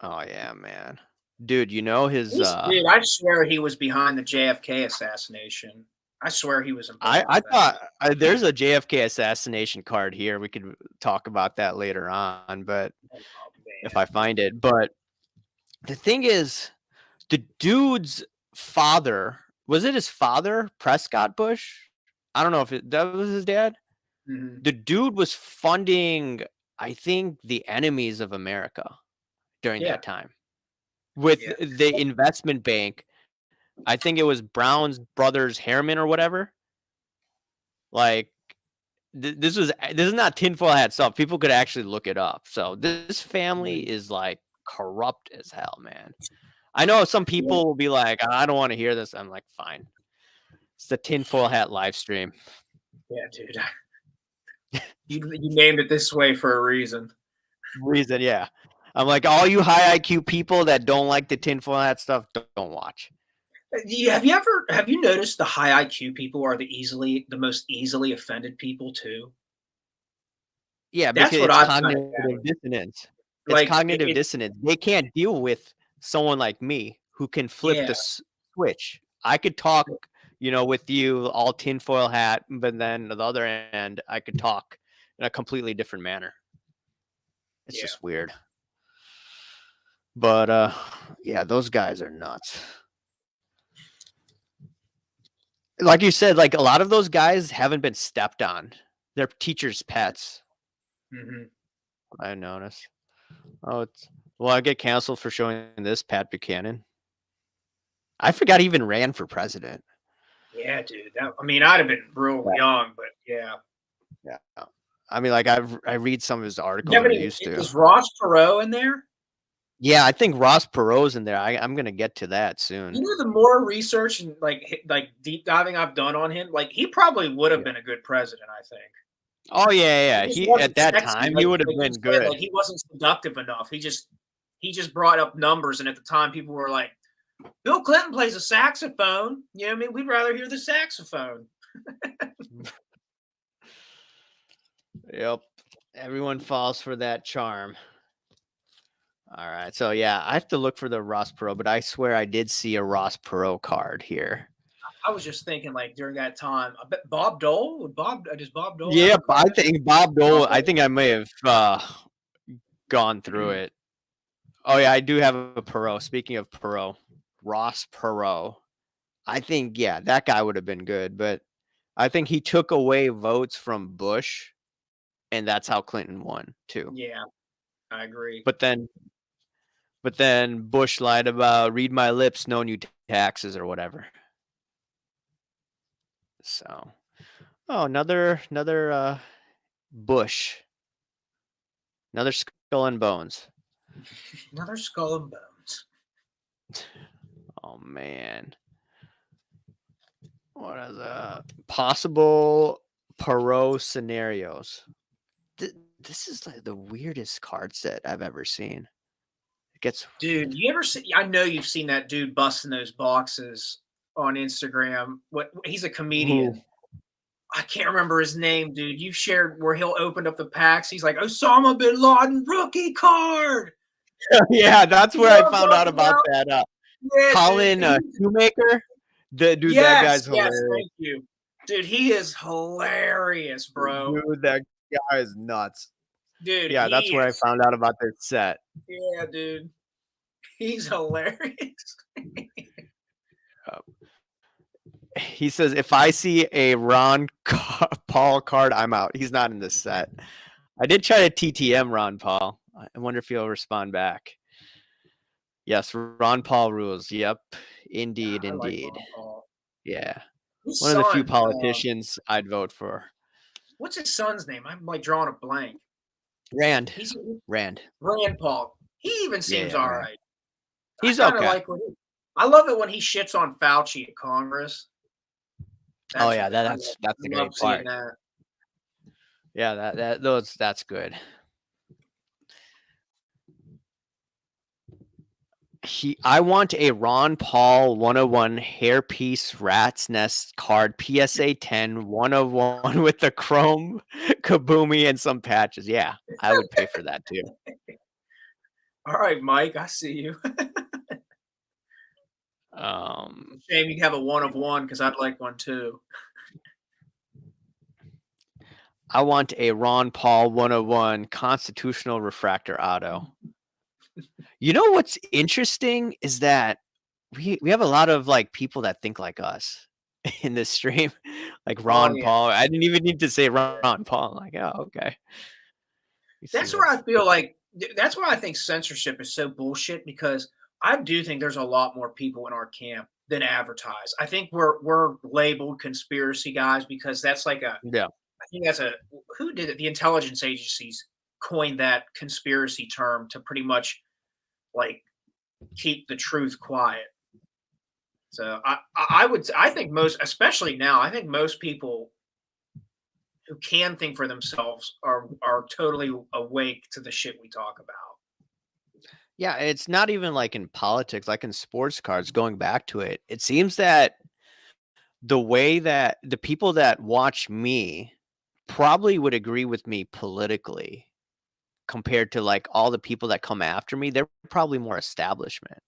Oh yeah, man. Dude, you know his
Dude, I swear he was behind the JFK assassination. I swear he was involved
I
with that.
thought there's a JFK assassination card here. We could talk about that later on, but
Oh,
if
man.
I find it. But the thing is, the dude's father, was it his father, Prescott Bush? I don't know if that was his dad.
Mhm.
The dude was funding, I think, the enemies of America during
Yeah,
that time with
yeah,
the investment bank. I think it was Brown's brothers Harriman or whatever. Like this is not tinfoil hat stuff. People could actually look it up. So this family
mhm.
is like corrupt as hell, man. I know some
Yeah,
people will be like, I don't want to hear this. I'm like, fine. It's the tinfoil hat live stream.
yeah, dude. You named it this way for a reason.
Reason, yeah. I'm like, all you high IQ people that don't like the tinfoil hat stuff, don't watch.
Have you noticed the high IQ people are the most easily offended people too?
Yeah,
That's
because
what
it's
I've kind of
cognitive
gathered.
dissonance. It's
Like
cognitive dissonance. They can't deal with someone like me who can flip
yeah,
the switch. I could talk, with you all tinfoil hat, but then on the other end, I could talk in a completely different manner. It's
yeah,
just weird. But yeah, those guys are nuts. Like you said, like a lot of those guys haven't been stepped on. They're teachers' pets.
mhm.
I noticed. Oh, well, I get canceled for showing this Pat Buchanan. I forgot he even ran for president.
Yeah, dude. I mean, I'd have been real
Yeah.
young, but yeah.
Yeah. I mean, like I read some of his
You
articles
have
or
any
used to.
is Ross Perot in there?
Yeah, I think Ross Perot's in there. I'm gonna get to that
You
soon.
know, the more research and like deep diving I've done on him, like he probably would have
Yeah.
been a good president, I think.
Oh yeah,
He
yeah.
just
He at
wasn't
that
sexy,
time he would have
like you
been
said,
good.
like he wasn't seductive enough. He just brought up numbers, and at the time, people were like, "Bill Clinton plays a saxophone." You know what I mean? We'd rather hear the saxophone.
Yep. Everyone falls for that charm. All right. So yeah, I have to look for the Ross Perot, but I swear I did see a Ross Perot card here.
I was just thinking, like, during that time, I bet Bob Dole would Bob does Bob Dole have
Yeah,
a
I
card?
think Bob
Bob
Dole. I
Dole?
think I may have gone through it. Oh yeah, I do have a Perot. Speaking of Perot, Ross Perot. I think yeah, that guy would have been good, but I think he took away votes from Bush, and that's how Clinton won too.
Yeah, I agree.
But then, but then Bush lied about read my lips, no new taxes or whatever. So, oh, another Bush, another skull and bones.
Another Skull and Bones.
Oh man, what is possible Perot scenarios? This is like the weirdest card set I've ever seen. It gets
Dude, you ever see I know you've seen that dude busting those boxes on Instagram. What he's a
who
comedian. I can't remember his name, dude. You shared where he'll open up the packs. He's like, Osama bin Laden rookie card.
yeah, that's
You
where
know
I
what I'm
found out
talking
about
about?
that.
Yeah, dude.
Colin Shoemaker, the dude, that
Yes,
guy's
yes,
hilarious.
thank you. Dude, he is hilarious, bro.
Dude, that guy is nuts.
Dude,
Yeah, that's
he
where I
is.
found out about this set.
Yeah, dude. He's hilarious.
Uh, he says, if I see a Paul card, I'm out. He's not in this set. I did try to TTM Ron Paul. I wonder if he'll respond back. Yes, Ron Paul rules. Yep. Indeed,
I like
indeed.
Ron Paul.
Yeah.
His
One of the few
son,
politicians I'd vote for.
what's his son's name? I'm like drawing a blank.
Rand.
He's
Rand.
Rand Paul. He even
Yeah,
seems
yeah,
all
Rand.
right. I
He's
kind of
okay.
like what he. I love it when he shits on Fauci at Congress.
Oh
That's
yeah,
I
that's the
love
great
seeing
part.
that.
Yeah, that's good. I want a Ron Paul 101 hairpiece rat's nest card PSA 10 101 with the chrome kaboomy and some patches. Yeah, I would pay for that too.
All right, Mike, I see you.
Um,
Shame you have a one of one because I'd like one too.
I want a Ron Paul 101 constitutional refractor auto. You know what's interesting is that we have a lot of like people that think like us in this stream, like
Oh
Ron
yeah,
Paul. I didn't even need to say Ron Paul. Like, oh, okay. You see
that's where I
what's
feel like that's why I think censorship is so bullshit because I do think there's a lot more people in our camp than advertise. I think we're labeled conspiracy guys because that's like a
yeah.
I think that's a who did it? The intelligence agencies coined that conspiracy term to pretty much like keep the truth quiet. So I think most, especially now, I think most people who can think for themselves are totally awake to the shit we talk about.
Yeah, it's not even like in politics, like in sports cards, going back to it. It seems that the way that the people that watch me probably would agree with me politically compared to like all the people that come after me, they're probably more establishment.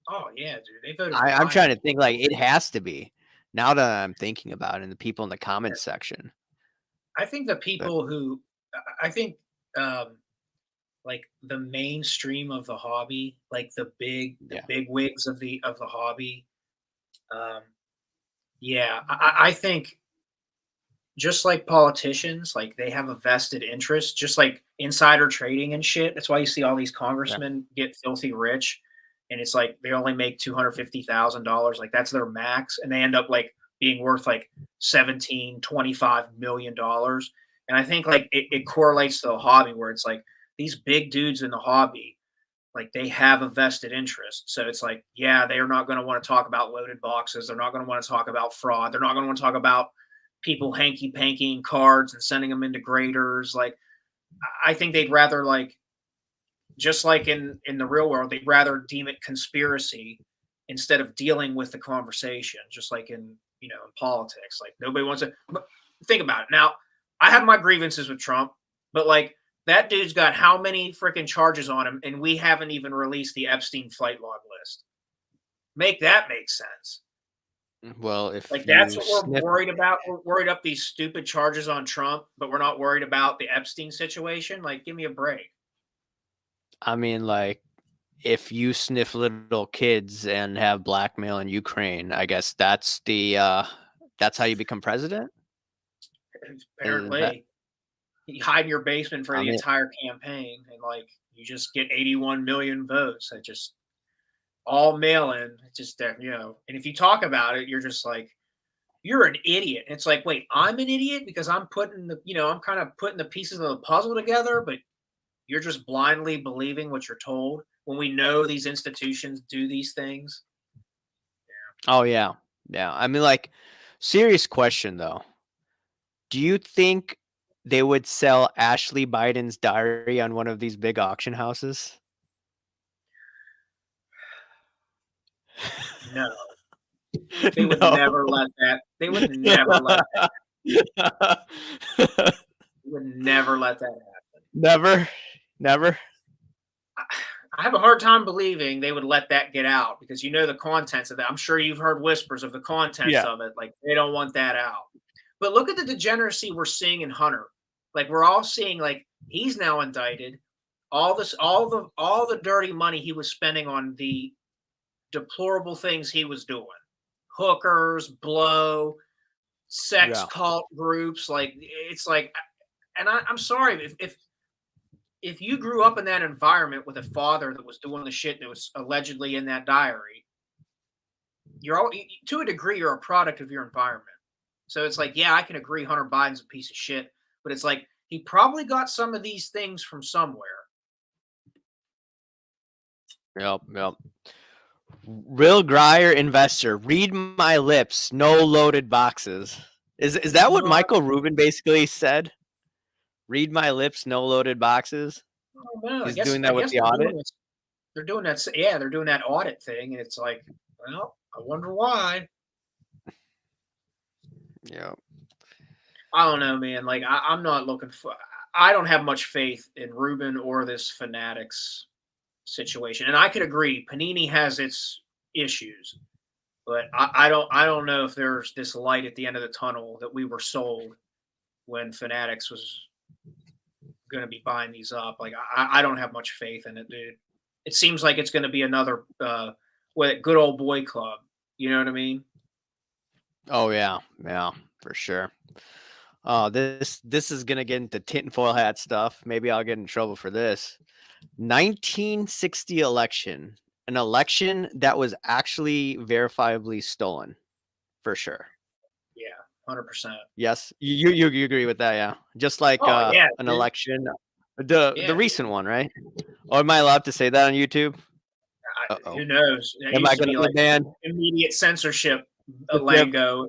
Oh yeah, dude, they voted for
I'm
Biden.
trying to think like it has to be now that I'm thinking about it and the people in the
Yeah.
comments section.
I think the
But
people who I think um, like the mainstream of the hobby, like the
yeah,
big wigs of the hobby. Um, yeah, I think just like politicians, like they have a vested interest, just like insider trading and shit. That's why you see all these
yeah,
congressmen get filthy rich, and it's like they only make $250,000. Like that's their max, and they end up like being worth like 17, 25 million dollars. And I think like it correlates to the hobby where it's like these big dudes in the hobby, like they have a vested interest. So it's like, yeah, they are not going to want to talk about loaded boxes. They're not going to want to talk about fraud. They're not going to want to talk about people hanky pankying cards and sending them into graders. Like, I think they'd rather like, just like in the real world, they'd rather deem it conspiracy instead of dealing with the conversation. Just like in politics, like nobody wants to think about it. Now, I have my grievances with Trump, but like That dude's got how many freaking charges on him, and we haven't even released the Epstein flight log list. Make that make sense.
Well, if
Like that's
you
what we're
sniff,
worried about. We're worried up these stupid charges on Trump, but we're not worried about the Epstein situation. Like, give me a break.
I mean, like, if you sniff little kids and have blackmail in Ukraine, I guess that's how you become president? Is that
Apparently, you hide in your basement for
I
the
mean,
entire campaign, and like you just get 81 million votes. That just all mail in. Just and if you talk about it, you're just like, you're an idiot. It's like, wait, I'm an idiot because I'm putting I'm kind of putting the pieces of the puzzle together, but you're just blindly believing what you're told when we know these institutions do these things.
oh yeah. Yeah. I mean, like, serious question though. Do you think they would sell Ashley Biden's diary on one of these big auction houses?
No, they would
No.
never let that. They would never let that. They would never let that happen.
Never. Never.
I, I have a hard time believing they would let that get out because the contents of that. I'm sure you've heard whispers of the contents
Yeah.
of it. Like they don't want that out. But look at the degeneracy we're seeing in Hunter. Like we're all seeing like he's now indicted. All the dirty money he was spending on the deplorable things he was doing. Hookers, blow, sex
Yeah.
cult groups. Like it's like, and I'm sorry if you grew up in that environment with a father that was doing the shit that was allegedly in that diary, you're all to a degree you're a product of your environment. So it's like, yeah, I can agree Hunter Biden's a piece of shit, but it's like he probably got some of these things from somewhere.
Yep. Yep. Real Grier investor. Read my lips. No loaded boxes. Is that what
No,
Michael Rubin basically said? Read my lips. No loaded boxes.
I don't know. I
He's
guess
doing
I
that with
guess
the audit.
they're doing that. Yeah, they're doing that audit thing, and it's like, well, I wonder why.
Yeah.
I don't know, man. Like I'm not looking for. I don't have much faith in Ruben or this Fanatics situation, and I could agree. Panini has its issues, but I don't know if there's this light at the end of the tunnel that we were sold when Fanatics was going to be buying these up. Like I don't have much faith in it, dude. It seems like it's going to be another good old boy club. You know what I mean?
Oh yeah. Yeah. For sure. Oh, this is gonna get into tinfoil hat stuff. Maybe I'll get in trouble for this. 1960 election, an election that was actually verifiably stolen, for sure.
Yeah, 100%.
Yes, you agree with that, yeah? Just like
Oh yeah,
an
dude.
election, the
Yeah,
recent one, right? Or am I allowed to say that on YouTube?
who
Uh-oh,
knows? It
am I
used to
gonna
be
get
like
banned?
immediate censorship
Yep.
lingo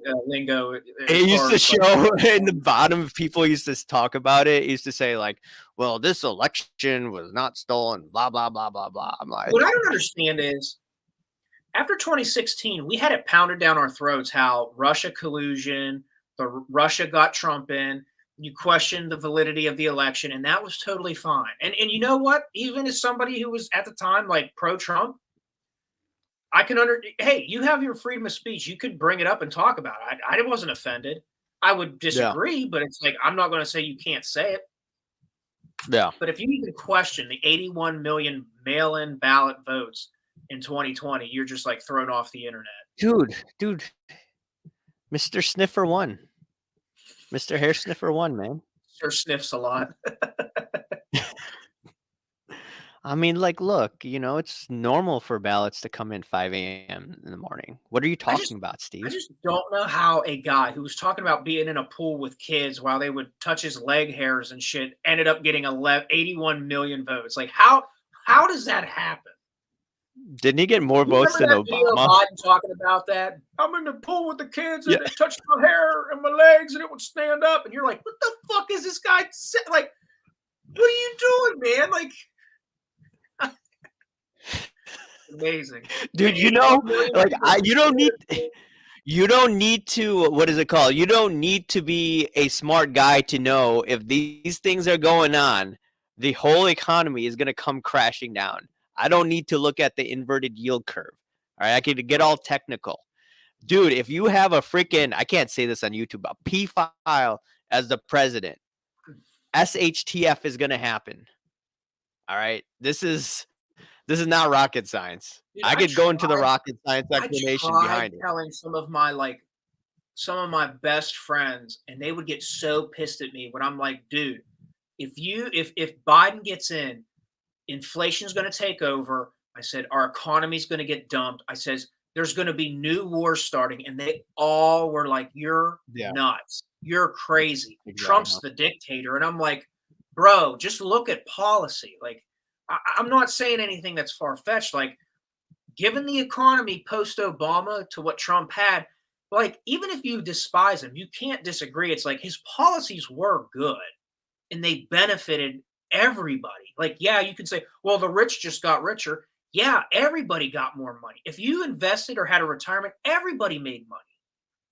as
It used
far
to
as like.
show in the bottom, people used to talk about it. It used to say like, "Well, this election was not stolen." Blah blah blah blah blah. I'm
What I
like,
don't understand is after 2016, we had it pounded down our throats how Russia collusion, Russia got Trump in. You questioned the validity of the election, and that was totally fine. And you know what? Even as somebody who was at the time like pro Trump, I can Hey, you have your freedom of speech. You could bring it up and talk about it. I wasn't offended. I would
yeah,
disagree, but it's like I'm not going to say you can't say it.
yeah,
But if you even question the 81 million mail-in ballot votes in 2020, you're just like thrown off the internet.
dude, Mr. Sniffer won. Mr. Hair Sniffer won, man.
Sure sniffs a lot.
I mean, like, look, it's normal for ballots to come in 5 a.m. in the morning. What are you
I just
talking about,
I
Steve?
just don't know how a guy who was talking about being in a pool with kids while they would touch his leg hairs and shit ended up getting 81 million votes. Like how does that happen?
Didn't he get more
You
votes
remember
than
that video of
Obama?
Biden talking about that? I'm in the pool with the kids
Yeah,
and they touched my hair and my legs and it would stand up. And you're like, what the fuck is this guy like? What are you doing, man? Like, amazing.
dude,
81 million
like,
people.
you don't need to, what is it called? You don't need to be a smart guy to know if these things are going on. the whole economy is going to come crashing down. I don't need to look at the inverted yield curve. All right, I can get
Right.
all technical. Dude, if you have a freaking, I can't say this on YouTube, a P file as the president, SHTF is going to happen. All right. This is not rocket science.
Dude,
I could go into the rocket science
I
explanation
tried
behind it.
telling some of my best friends, and they would get so pissed at me when I'm like, dude, if Biden gets in, inflation's going to take over. I said our economy's going to get dumped. I says there's going to be new wars starting, and they all were like, "You're
Yeah,
nuts. You're crazy. Trump's
exactly.
the dictator." And I'm like, "Bro, just look at policy. Like, I'm not saying anything that's far fetched. Like, given the economy post Obama to what Trump had, like even if you despise him, you can't disagree. It's like his policies were good and they benefited everybody. Like, yeah, you could say, well, the rich just got richer. Yeah, everybody got more money. If you invested or had a retirement, everybody made money.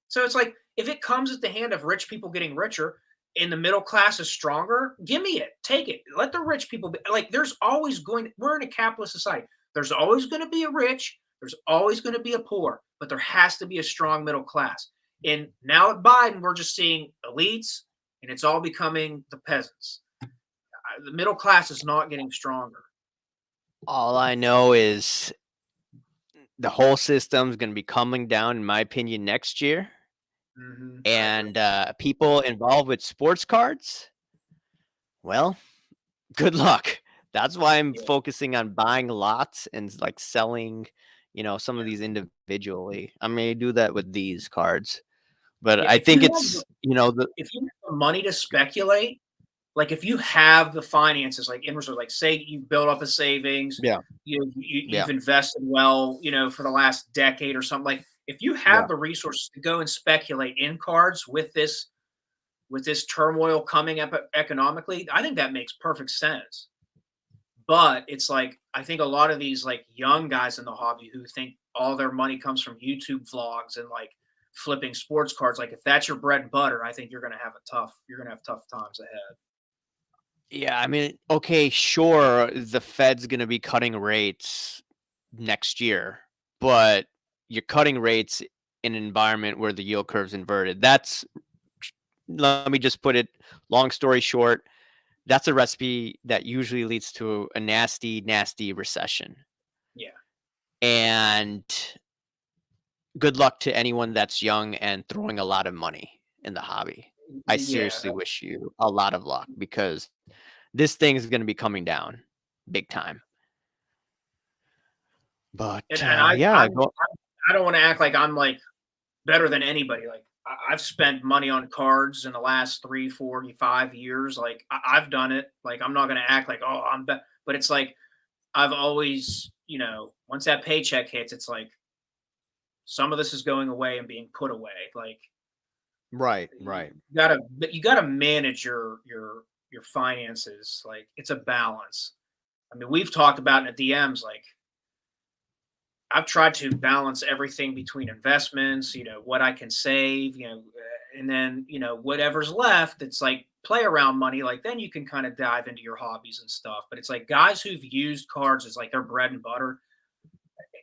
So it's like, if it comes at the hand of rich people getting richer and the middle class is stronger, give me it. Take it. Let the rich people be like, there's always going, we're in a capitalist society. There's always going to be a rich, there's always going to be a poor, but there has to be a strong middle class. And now at Biden, we're just seeing elites and it's all becoming the peasants. The middle class is not getting stronger.
All I know is the whole system's going to be coming down, in my opinion, next year.
I agree.
And people involved with sports cards, well, good luck. That's why I'm
Yeah,
focusing on buying lots and like selling, some of
yeah,
these individually. I may do that with these cards, but
yeah.
I think it's, the
If you have the money to speculate, like if you have the finances, like in reserve, like say you build up a savings,
yeah,
you've
yeah,
invested well, for the last decade or something. Like if you
yeah.
have the resources to go and speculate in cards with this turmoil coming up economically, I think that makes perfect sense. But it's like I think a lot of these like young guys in the hobby who think all their money comes from YouTube vlogs and like flipping sports cards, like if that's your bread and butter, I think you're gonna have tough times ahead.
Yeah, I mean, okay, sure, the Fed's gonna be cutting rates next year, but you're cutting rates in an environment where the yield curve's inverted. Let me just put it, long story short, that's a recipe that usually leads to a nasty, nasty recession.
Yeah.
And good luck to anyone that's young and throwing a lot of money in the hobby. I
Yeah.
seriously wish you a lot of luck because this thing is going to be coming down big time. But
And
yeah,
I don't want to act like I'm like better than anybody. Like I've spent money on cards in the last 3, 4, 5 years. Like I've done it. Like I'm not going to act like, oh, but it's like I've always, once that paycheck hits, it's like some of this is going away and being put away. Like
right,
you
right.
you gotta manage your finances. Like it's a balance. I mean, we've talked about in the DMs, like I've tried to balance everything between investments, what I can save, and then, whatever's left, it's like play around money. Like then you can kind of dive into your hobbies and stuff. But it's like guys who've used cards as like their bread and butter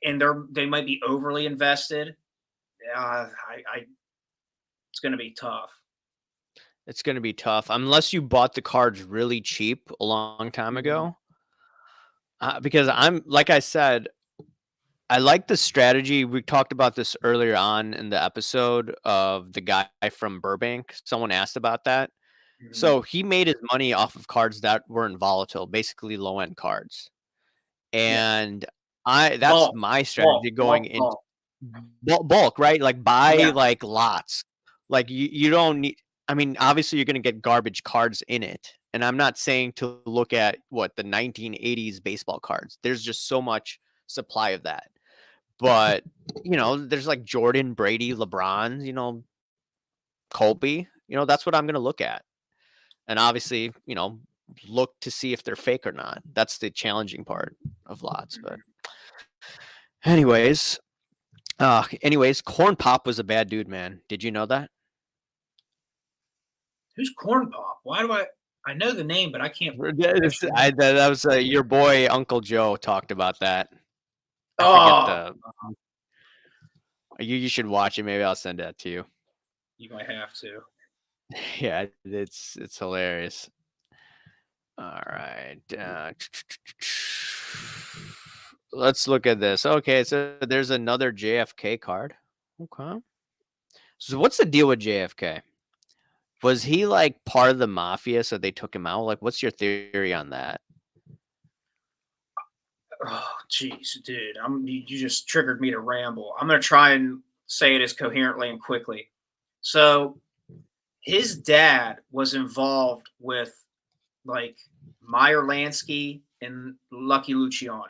and they might be overly invested. I it's gonna be tough.
It's going to be tough unless you bought the cards really cheap a long time
Mhm.
ago. Because I'm, like I said, I like the strategy. We talked about this earlier on in the episode of the guy from Burbank. Someone asked about that.
Mhm.
So he made his money off of cards that weren't volatile, basically low end cards.
Yeah.
And that's
Bulk,
my strategy going in
bulk.
bulk, right? Like buy
Yeah.
like lots. Like you don't need, I mean, obviously you're going to get garbage cards in it. And I'm not saying to look at what the 1980s baseball cards. There's just so much supply of that. But, there's like Jordan, Brady, LeBron, Colby, that's what I'm going to look at. And obviously, look to see if they're fake or not. That's the challenging part of lots. But
Mhm.
anyways, Corn Pop was a bad dude, man. Did you know that?
Who's Corn Pop? Why do I? I know the name, but I can't picture him.
That was your boy Uncle Joe talked about that. I forget
Oh,
the. You should watch it. Maybe I'll send that to you.
you might have to.
Yeah, it's hilarious. All right. Let's look at this. Okay, so there's another JFK card. Okay. So what's the deal with JFK? Was he like part of the mafia, so they took him out? Like, what's your theory on that?
Oh, jeez, dude, you just triggered me to ramble. I'm gonna try and say it as coherently and quickly. So his dad was involved with like Meyer Lansky and Lucky Luciano.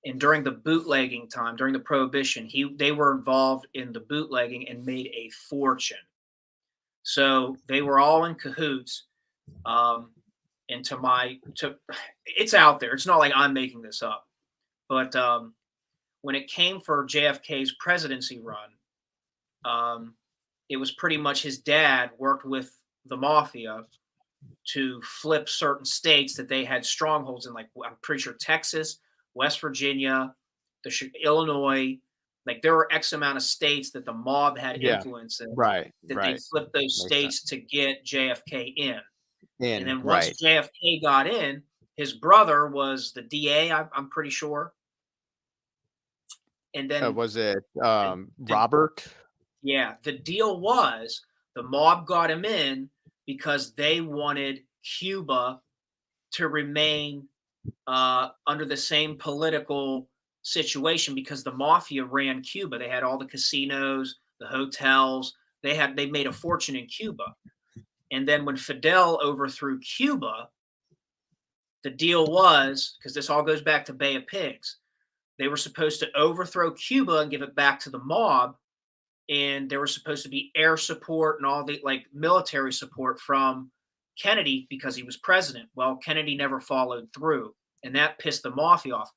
And during the bootlegging time, during the prohibition, they were involved in the bootlegging and made a fortune. So they were all in cahoots. And to it's out there. It's not like I'm making this up. But when it came for JFK's presidency run, um, it was pretty much his dad worked with the mafia to flip certain states that they had strongholds in, like I'm pretty sure Texas, West Virginia, Illinois. Like there were X amount of states that the mob had
Yeah.
influence in,
Right.
that they
Right.
flipped those
Makes sense.
states to get JFK in. And
In
then once
right.
JFK got in, his brother was the DA, I'm pretty sure. And then
Was it
the
Robert?
yeah, the deal was the mob got him in because they wanted Cuba to remain under the same political situation because the mafia ran Cuba. They had all the casinos, the hotels. They made a fortune in Cuba. And then when Fidel overthrew Cuba, the deal was, because this all goes back to Bay of Pigs, they were supposed to overthrow Cuba and give it back to the mob, and there was supposed to be air support and all the like military support from Kennedy because he was president. Well, Kennedy never followed through, and that pissed the mafia off.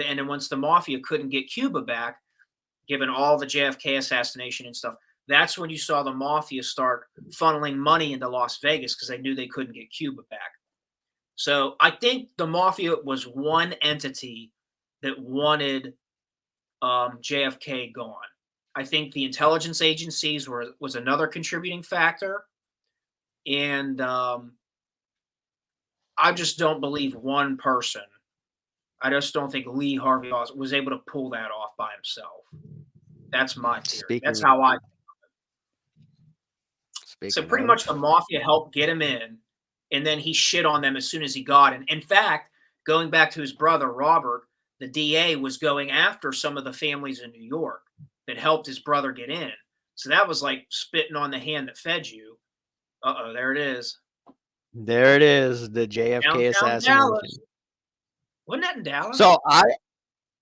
And then once the mafia couldn't get Cuba back, given all the JFK assassination and stuff, that's when you saw the mafia start funneling money into Las Vegas because they knew they couldn't get Cuba back. So I think the mafia was one entity that wanted JFK gone. I think the intelligence agencies was another contributing factor, and I just don't believe one person. I just don't think Lee Harvey Oswald was able to pull that off by himself. That's my theory. That's
Speaking
how I. So
speaking
pretty much the
of,
mafia helped get him in, and then he shit on them as soon as he got in. In fact, going back to his brother Robert, the DA was going after some of the families in New York that helped his brother get in. So that was like spitting on the hand that fed you. Uh-oh, there it is.
there it is, the JFK
Downtown Dallas.
assassination.
Wasn't that in Dallas?
So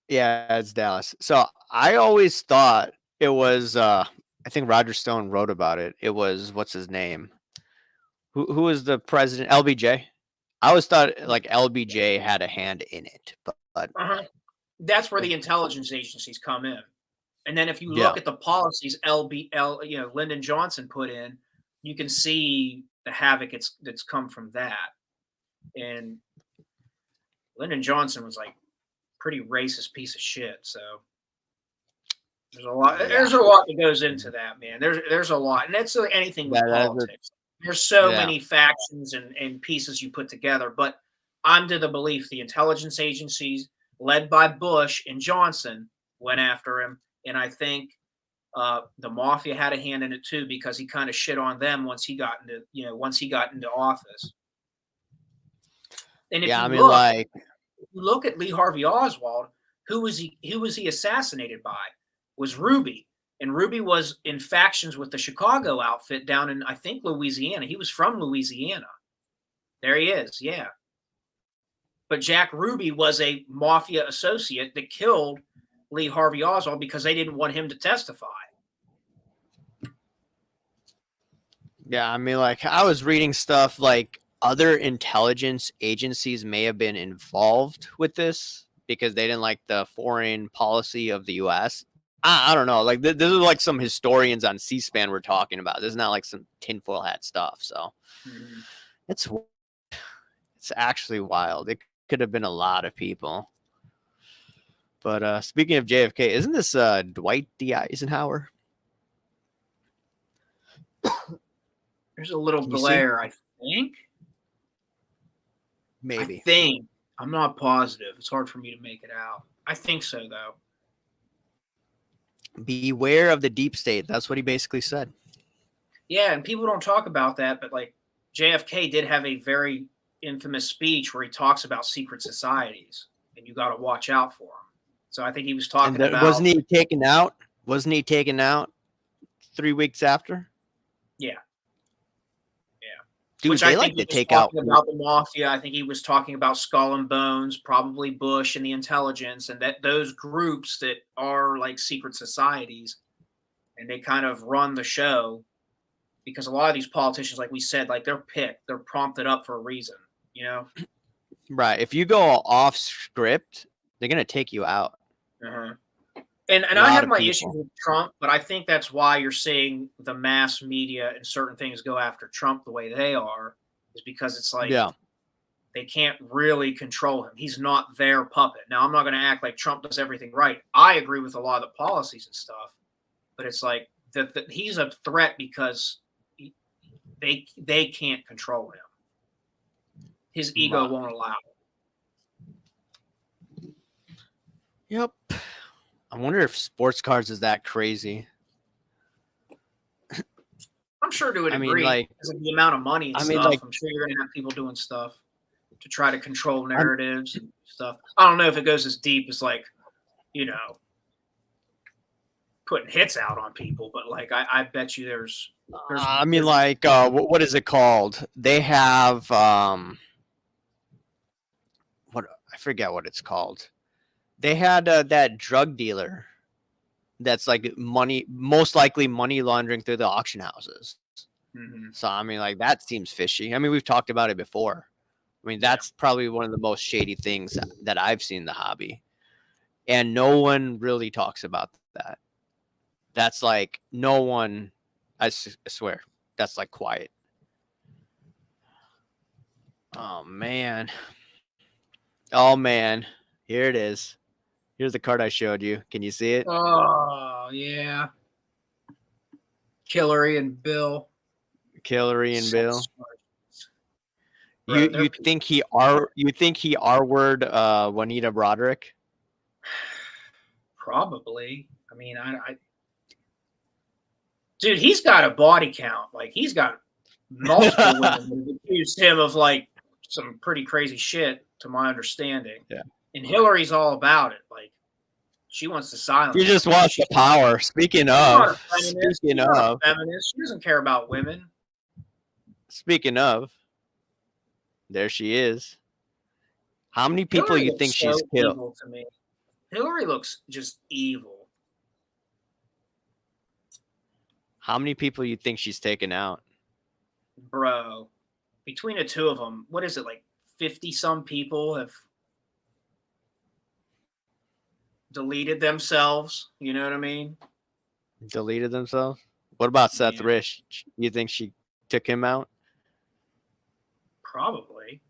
yeah, it's Dallas. So I always thought it was I think Roger Stone wrote about it. It was what's his name? Who was the president? LBJ. I always thought like LBJ had a hand in it, but
Uh-huh. That's where the intelligence agencies come in. And then if you
yeah,
look at the policies Lyndon Johnson put in, you can see the havoc that's come from that. And Lyndon Johnson was like pretty racist piece of shit. So there's a lot.
yeah,
There's a lot that goes into that, man. There's a lot, and that's like anything with
that,
politics. There's so
yeah.
many factions and pieces you put together. But I'm to the belief the intelligence agencies, led by Bush and Johnson, went after him, and I think the mafia had a hand in it too because he kind of shit on them once he got into office. And if
Yeah,
you
I mean, like,
look at Lee Harvey Oswald, who was he assassinated by? Was Ruby. And Ruby was in factions with the Chicago outfit down in, I think, Louisiana. He was from Louisiana. There he is, yeah. But Jack Ruby was a mafia associate that killed Lee Harvey Oswald because they didn't want him to testify.
yeah, I mean, like, I was reading stuff like other intelligence agencies may have been involved with this because they didn't like the foreign policy of the U.S. I don't know. Like, this is like some historians on C-SPAN we're talking about. This is not like some tinfoil hat stuff. So it's It's actually wild. It could have been a lot of people. But speaking of JFK, isn't this Dwight D. Eisenhower?
There's a little
Can you see?
glare, I think.
Maybe.
I'm not positive. It's hard for me to make it out. I think so, though.
Beware of the deep state. That's what he basically said.
Yeah, and people don't talk about that, but like JFK did have a very infamous speech where he talks about secret societies, and you got to watch out for them. So I think he was talking about.
Wasn't he taken out? Wasn't he taken out 3 weeks after?
Yeah.
Dude,
Which
they
I
like
think he
to
was
take out
talking about the mafia. I think he was talking about Skull and Bones, probably Bush and the intelligence, and that those groups that are like secret societies, and they kind of run the show. Because a lot of these politicians, like we said, like they're picked, they're prompted up for a reason, you know?
Right. If you go off script, they're gonna take you out.
Uh-huh. And
A
I
lot
have
of
my
people.
issues with Trump, but I think that's why you're seeing the mass media and certain things go after Trump the way they are, is because it's like
Yeah.
they can't really control him. He's not their puppet. Now, I'm not going to act like Trump does everything right. I agree with a lot of the policies and stuff, but it's like that he's a threat because they can't control him. His ego won't allow it.
Yep. I wonder if sports cards is that crazy.
I'm sure to a degree,
mean, like,
because of the amount of money and
I mean,
stuff.
like,
I'm sure you're going to have people doing stuff to try to control narratives and stuff. I don't know if it goes as deep as like, you know, putting hits out on people, but like I bet you there's
I mean, like, what is it called? They have what, I forget what it's called. They had that drug dealer that's like most likely money laundering through the auction houses.
Mhm.
So I mean, like, that seems fishy. I mean, we've talked about it before. I mean, that's probably one of the most shady things that I've seen in the hobby, and no one really talks about that. That's like no one. I swear, that's like quiet. Oh man. Oh man. Here it is. Here's the card I showed you. Can you see it?
Oh yeah, Hillary and Bill.
Hillary and Bill.
Bro,
You think he R-word Juanita Broderick?
Probably. I mean, I dude, he's got a body count. Like he's got multiple women who accused him of like some pretty crazy shit, to my understanding.
Yeah.
And Hillary's all about it. Like she wants to silence.
She just wants the power. Speaking of,
She's not a feminist. She doesn't care about women.
Speaking of, there she is. How many people you think she's killed?
Evil to me. Hillary looks just evil.
How many people you think she's taken out?
Bro, between the two of them, what is it, like 50 some people have deleted themselves? You know what I mean?
Deleted themselves? What about Seth
Yeah.
Rich? You think she took him out?
Probably.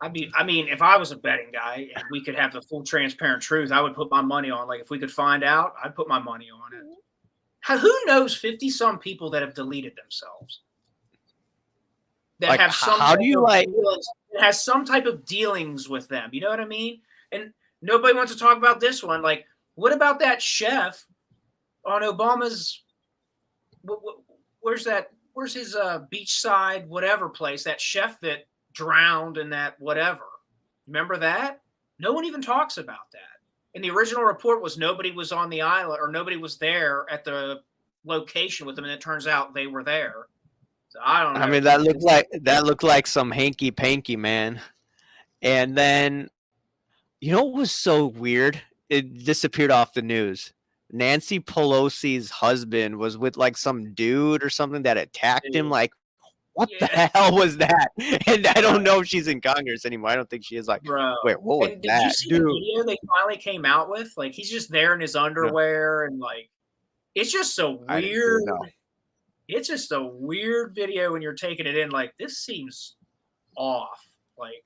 I mean, if I was a betting guy and we could have the full transparent truth, I would put my money on. Like, if we could find out, I'd put my money on it. Who knows 50 some people that have deleted themselves? That
like,
have some
how do you like
dealings, has some type of dealings with them? You know what I mean? And nobody wants to talk about this one. Like, what about that chef on Obama's? Where's that? Where's his beachside whatever place? That chef that drowned in that whatever. Remember that? No one even talks about that. And the original report was nobody was on the island or nobody was there at the location with them, and it turns out they were there. So I don't know.
I mean, that looked like some hanky panky, man. And then, you know what was so weird? It disappeared off the news. Nancy Pelosi's husband was with like some dude or something that attacked him. Like, what the hell was that? And I don't know if she's in Congress anymore. I don't think she is. Like,
bro.
Wait, what was
Did
that,
you see
dude?
the video they finally came out with? Like, he's just there in his underwear and like, it's just so weird. It's just a weird video when you're taking it in. Like, this seems off. Like,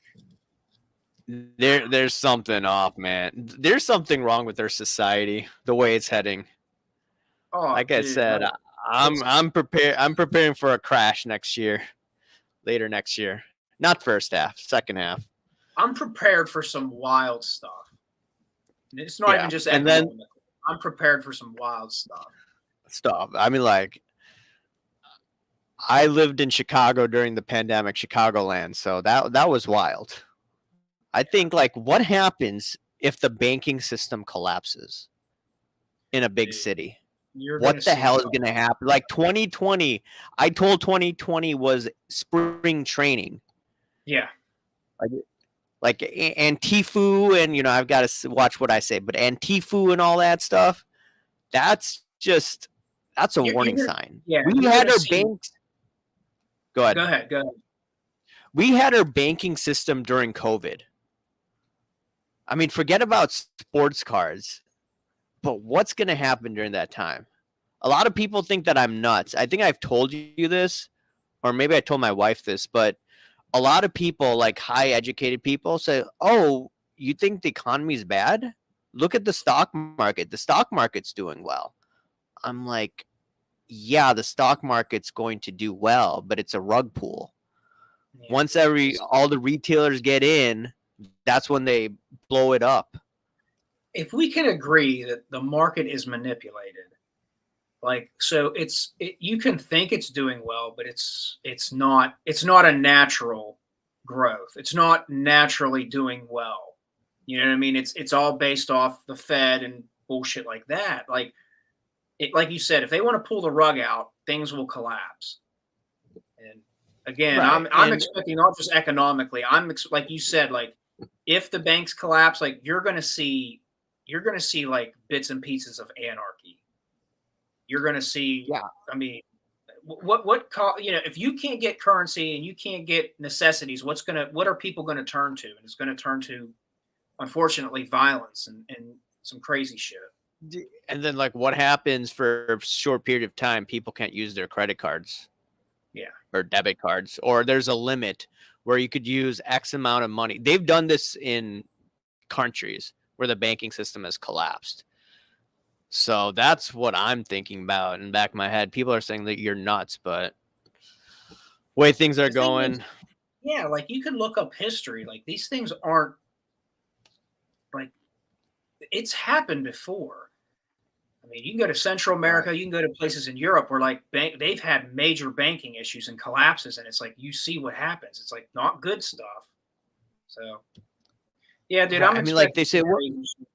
There's something off, man. There's something wrong with our society, the way it's heading.
oh,
Like I
dude,
said,
like it's.
I'm prepared. I'm preparing for a crash next year, later next year. Not first half, second half.
I'm prepared for some wild stuff. It's not even
Yeah,
just
and then
economic. I'm prepared for some wild stuff.
stuff. I mean, like I lived in Chicago during the pandemic, Chicagoland, so that was wild. I
Yeah,
think like what happens if the banking system collapses in a big
dude,
city?
you're gonna
What the
see
hell
it
is
all.
going to happen? Like 2020, I told 2020 was spring training.
Yeah,
Like, like Antifu and I've got to watch what I say, but Antifu and all that stuff, that's just that's a
you're
warning
gonna.
sign.
Yeah,
We
you're
had
gonna
our
see.
banks. Go ahead.
Go ahead. Go ahead.
We had our banking system during COVID. I mean, forget about sports cards, but what's going to happen during that time? A lot of people think that I'm nuts. I think I've told you this, or maybe I told my wife this, but a lot of people, like high educated people, say, "Oh, you think the economy is bad? Look at the stock market. The stock market's doing well." I'm like, "Yeah, the stock market's going to do well, but it's a rug pull.
Yeah,
Once
dude.
all the retailers get in, that's when they blow it up."
If we can agree that the market is manipulated, like, so you can think it's doing well, but it's not a natural growth. It's not naturally doing well. You know what I mean? It's all based off the Fed and bullshit like that. Like you said, if they want to pull the rug out, things will collapse. And again, I'm
Right.
I'm expecting not just economically. Like you said, like if the banks collapse, like you're gonna see like bits and pieces of anarchy. You're gonna see.
Yeah.
I mean, if you can't get currency and you can't get necessities, what are people gonna turn to? And it's gonna turn to, unfortunately, violence and some crazy shit.
And then like what happens for a short period of time? People can't use their credit cards
Yeah.
or debit cards, or there's a limit where you could use X amount of money. They've done this in countries where the banking system has collapsed. So that's what I'm thinking about in the back of my head. People are saying that you're nuts, but way things are
The thing is,
going,
yeah, like you can look up history. Like these things aren't like it's happened before. I mean, you can go to Central
right.
America, you can go to places in Europe where like they've had major banking issues and collapses, and it's like you see what happens. It's like not good stuff. So yeah, dude,
Right.
I'm
I mean, like
expecting
they say,
some
what?
crazy shit.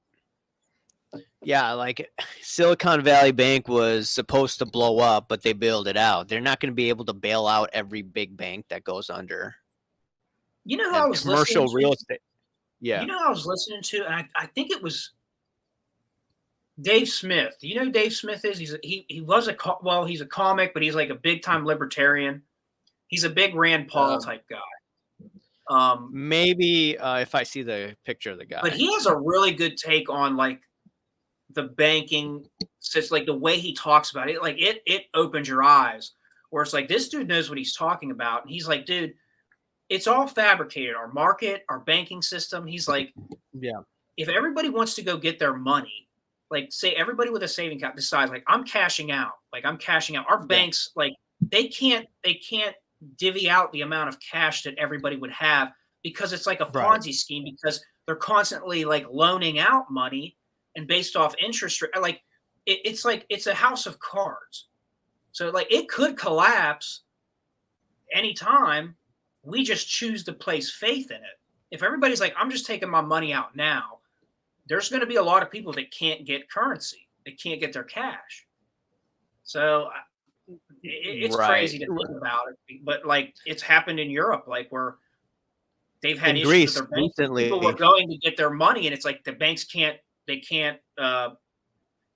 Yeah, like Silicon Valley Bank was supposed to blow up, but they bailed it out. They're not going to be able to bail out every big bank that goes under.
You know who I
And
was listening
commercial
to?
real estate.
You
Yeah.
know who I was listening to, and I think it was Dave Smith. Do you know who Dave Smith is? He was well, he's a comic, but he's like a big time libertarian. He's a big Rand Paul
Um,
type guy. Um,
maybe if I see the picture of the
but
guy.
he has a really good take on like the banking system, like the way he talks about it. Like it opens your eyes. Where it's like this dude knows what he's talking about, and he's like, dude, it's all fabricated. Our market, our banking system. He's like,
Yeah.
if everybody wants to go get their money, like say everybody with a saving account decides like I'm cashing out, our
Yeah.
banks like they can't divvy out the amount of cash that everybody would have because it's like a
Right.
Ponzi scheme because they're constantly like loaning out money and based off interest rate. Like it's like it's a house of cards. So like it could collapse anytime. We just choose to place faith in it. If everybody's like, I'm just taking my money out now, there's going to be a lot of people that can't get currency. They can't get their cash. So it's
Right.
crazy to think about it, but like it's happened in Europe, like where they've had
In
issues with
Greece
their banks. People were
recently.
going to get their money, and it's like the banks they can't,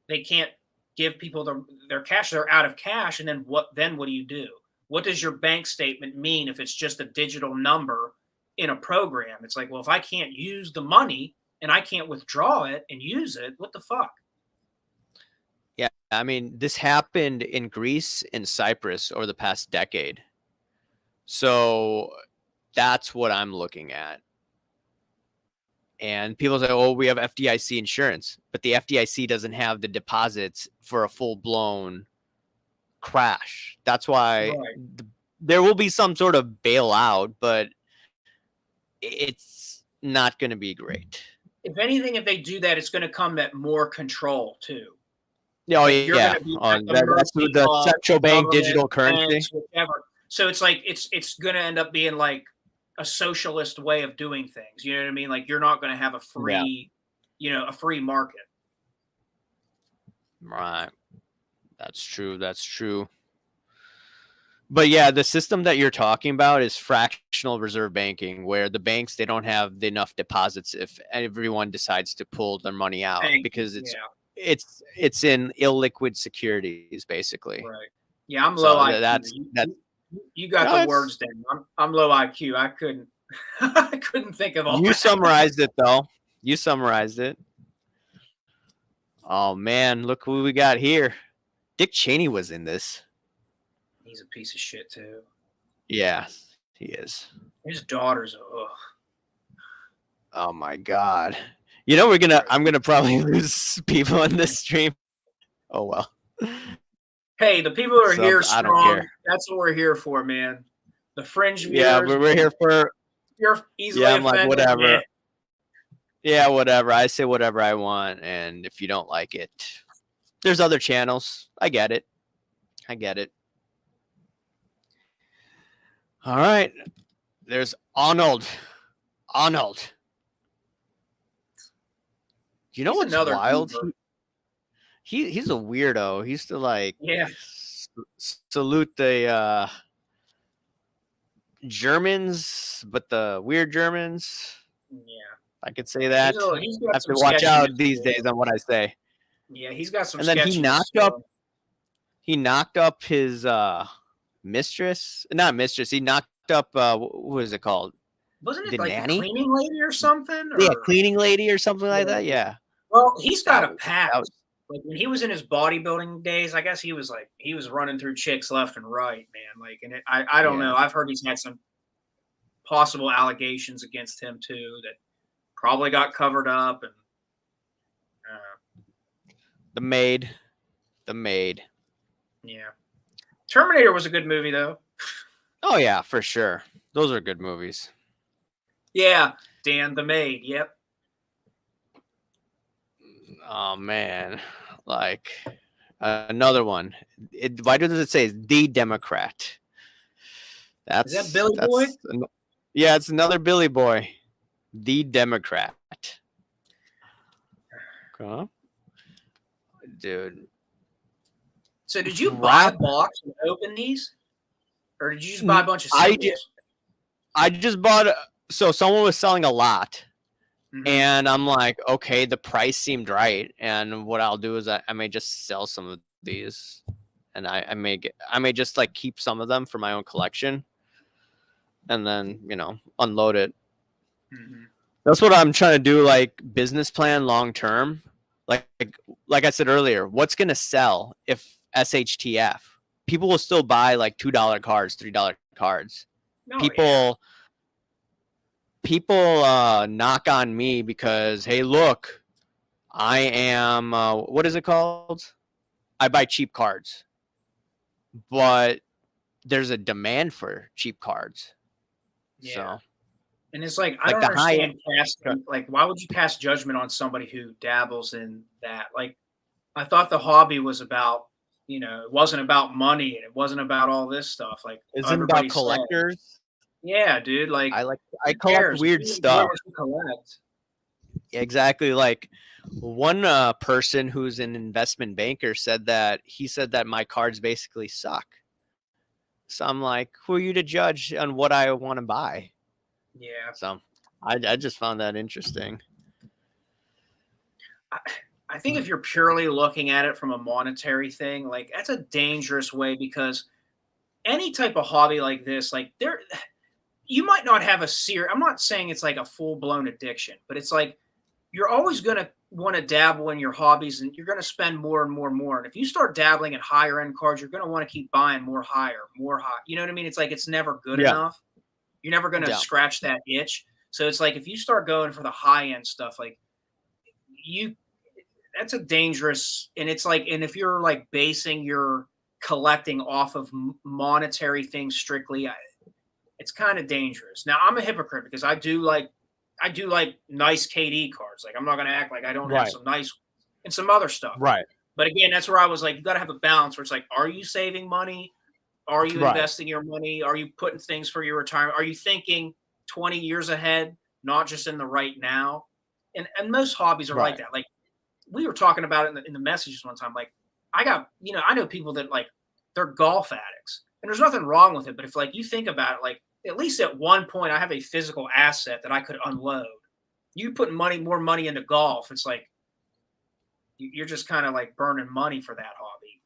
they can't give people their cash. They're out of cash, and then what? Then what do you do? What does your bank statement mean if it's just a digital number in a program? It's like, well, if I can't use the money and I can't withdraw it and use it, what the fuck?
Yeah. I mean, this happened in Greece and Cyprus over the past decade. So That's what I'm looking at. And people say, oh, we have FDIC insurance, but the FDIC doesn't have the deposits for a full blown crash. That's why
Right.
there will be some sort of bailout, but it's not going to be great.
If anything, if they do that, it's going to come at more control too.
Oh
Like you're going
yeah,
to be at the
that's
mercy
the
of
central bank
government,
digital currency.
banks, whatever. So it's like it's going to end up being like a socialist way of doing things. You know what I mean? Like you're not going to have a
Yeah,
free, a free market.
right. That's true. That's true. But yeah, the system that you're talking about is fractional reserve banking, where the banks they don't have enough deposits if everyone decides to pull their money out
Thank you.
because
Yeah.
it's in illiquid securities basically.
Right. Yeah, I'm low
So
IQ.
that's
You got
no,
the
it's
words down. I'm low IQ. I couldn't I couldn't think of all
you
that.
summarized it though. You summarized it. Oh man, look who we got here. Dick Cheney was in this.
He's a piece of shit too.
Yeah, he is.
His daughter's ugh.
Oh my god. You know I'm gonna probably lose people in this stream. Oh well.
Hey, the people who are here
I don't
strong.
care.
That's what we're here for, man. The fringe
Yeah,
viewers.
we're here for
You're easily
yeah, I'm like
offended.
whatever.
Meh.
Yeah, whatever. I say whatever I want, and if you don't like it, there's other channels. I get it. I get it. All right. There's Arnold. Arnold. You know
He's
what's
another
wild?
goober.
He's a weirdo. He used to like
Yeah.
salute the Germans, but the weird Germans.
Yeah.
I could say that.
He's
I
got
have to
some
watch out
sketchiness
these
to him.
days on what I say.
Yeah, he's got some
And then
sketchiness to him.
he knocked up his mistress. Not mistress. He knocked up what is it called?
Wasn't it
The
like the
nanny?
cleaning lady or something?
Yeah,
Or
cleaning lady or something like that. Yeah.
well, he's got
That
a
was,
past. Like when he was in his bodybuilding days, I guess he was running through chicks left and right, man. Like, and I don't
yeah.
know. I've heard he's had some possible allegations against him too that probably got covered up. And
The maid. The maid.
yeah, Terminator was a good movie though.
Oh yeah, for sure. Those are good movies.
Yeah, Dan the Maid. Yep.
Oh man, like another one. Why does it say the Democrat?
Is that Billy Boy?
Yeah, it's another Billy Boy. The Democrat. Okay. Dude.
So did you buy a box and open these, or did you just buy a bunch of singles?
I just bought. So someone was selling a lot.
Mm-hmm.
And I'm like, okay, the price seemed right. And what I'll do is I may just sell some of these, and I may just like keep some of them for my own collection, and then unload it.
Mm-hmm.
That's what I'm trying to do. Like business plan long term. Like I said earlier, what's gonna sell if SHTF? People will still buy like $2 cards, $3 cards.
Oh,
People knock on me because, hey, look, I am what is it called? I buy cheap cards, but there's a demand for cheap cards.
Yeah.
So,
and it's like I don't understand casting. Like, why would you cast judgment on somebody who dabbles in that? Like, I thought the hobby was about, it wasn't about money and it wasn't about all this stuff. Like,
isn't about collectors.
Yeah, dude. Like
I collect weird stuff.
Collect.
Exactly. Like one person who's an investment banker said that my cards basically suck. So I'm like, who are you to judge on what I want to buy?
Yeah.
So I just found that interesting.
I think if you're purely looking at it from a monetary thing, like that's a dangerous way, because any type of hobby like this, like you might not have I'm not saying it's like a full-blown addiction, but it's like you're always going to want to dabble in your hobbies, and you're going to spend more and more and more. And if you start dabbling in higher end cards, you're going to want to keep buying more high. You know what I mean? It's like it's never good enough. You're never going to
Yeah.
scratch that itch. So it's like if you start going for the high end stuff, like you, that's a dangerous. And it's like, and if you're like basing your collecting off of monetary things strictly, it's kind of dangerous. Now I'm a hypocrite because I do like nice KD cards. Like I'm not going to act like I don't have
Right.
some nice and some other stuff.
Right.
But again, that's where I was like, you got to have a balance where it's like, are you saving money? Are you
Right.
investing your money? Are you putting things for your retirement? Are you thinking 20 years ahead, not just in the right now? And most hobbies are like
Right.
that. Like we were talking about it in the messages one time. Like I got, I know people that like they're golf addicts, and there's nothing wrong with it. But if like you think about it, like at least at one point, I have a physical asset that I could unload. You put more money into golf, it's like you're just kind of like burning money for that hobby.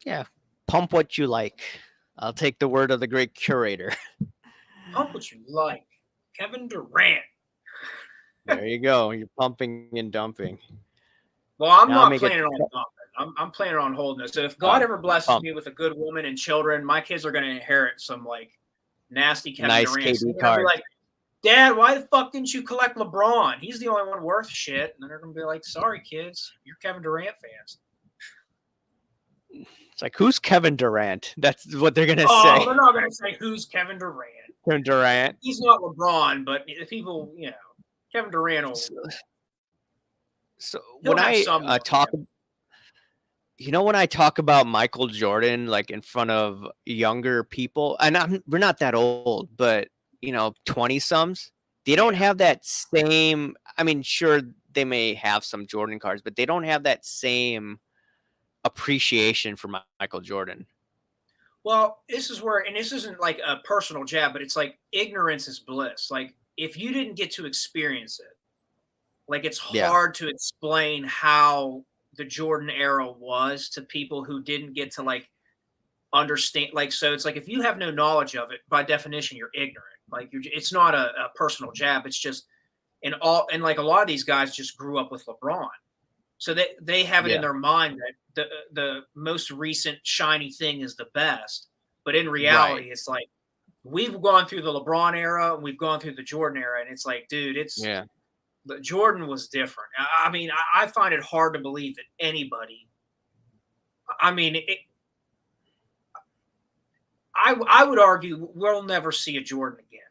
Yeah. Pump what you like. I'll take the word of the great curator.
Pump what you like, Kevin Durant.
There you go. You're pumping and dumping.
Well, I'm
Now
not
make it
planning on dumping. I'm planning on holding it. So if God ever blesses
pump.
me with a good woman and children, my kids are going to inherit some like nasty Kevin
Nice
Durant. So
KD
they're going to be
card.
like, Dad, why the fuck didn't you collect LeBron? He's the only one worth shit. And then they're going to be like, sorry, kids, you're Kevin Durant fans.
It's like, who's Kevin Durant? That's what they're going to
Oh,
say.
they're not going to say who's Kevin Durant.
Kevin Durant.
He's not LeBron, but the people, Kevin Durant will.
So when I talk, when I talk about Michael Jordan, like in front of younger people, and we're not that old, but 20-someths, they don't have that same. I mean, sure, they may have some Jordan cards, but they don't have that same appreciation for Michael Jordan.
Well, this is where, and this isn't like a personal jab, but it's like ignorance is bliss. Like if you didn't get to experience it, like it's hard to explain how the Jordan era was to people who didn't get to like understand. Like, so it's like if you have no knowledge of it, by definition, you're ignorant. Like it's not a personal jab. It's just and like a lot of these guys just grew up with LeBron. So they have it in their mind that the most recent shiny thing is the best. But in reality, it's like we've gone through the LeBron era and we've gone through the Jordan era. And it's like, dude, but Jordan was different. I mean, I find it hard to believe that anybody. I mean, I would argue we'll never see a Jordan again.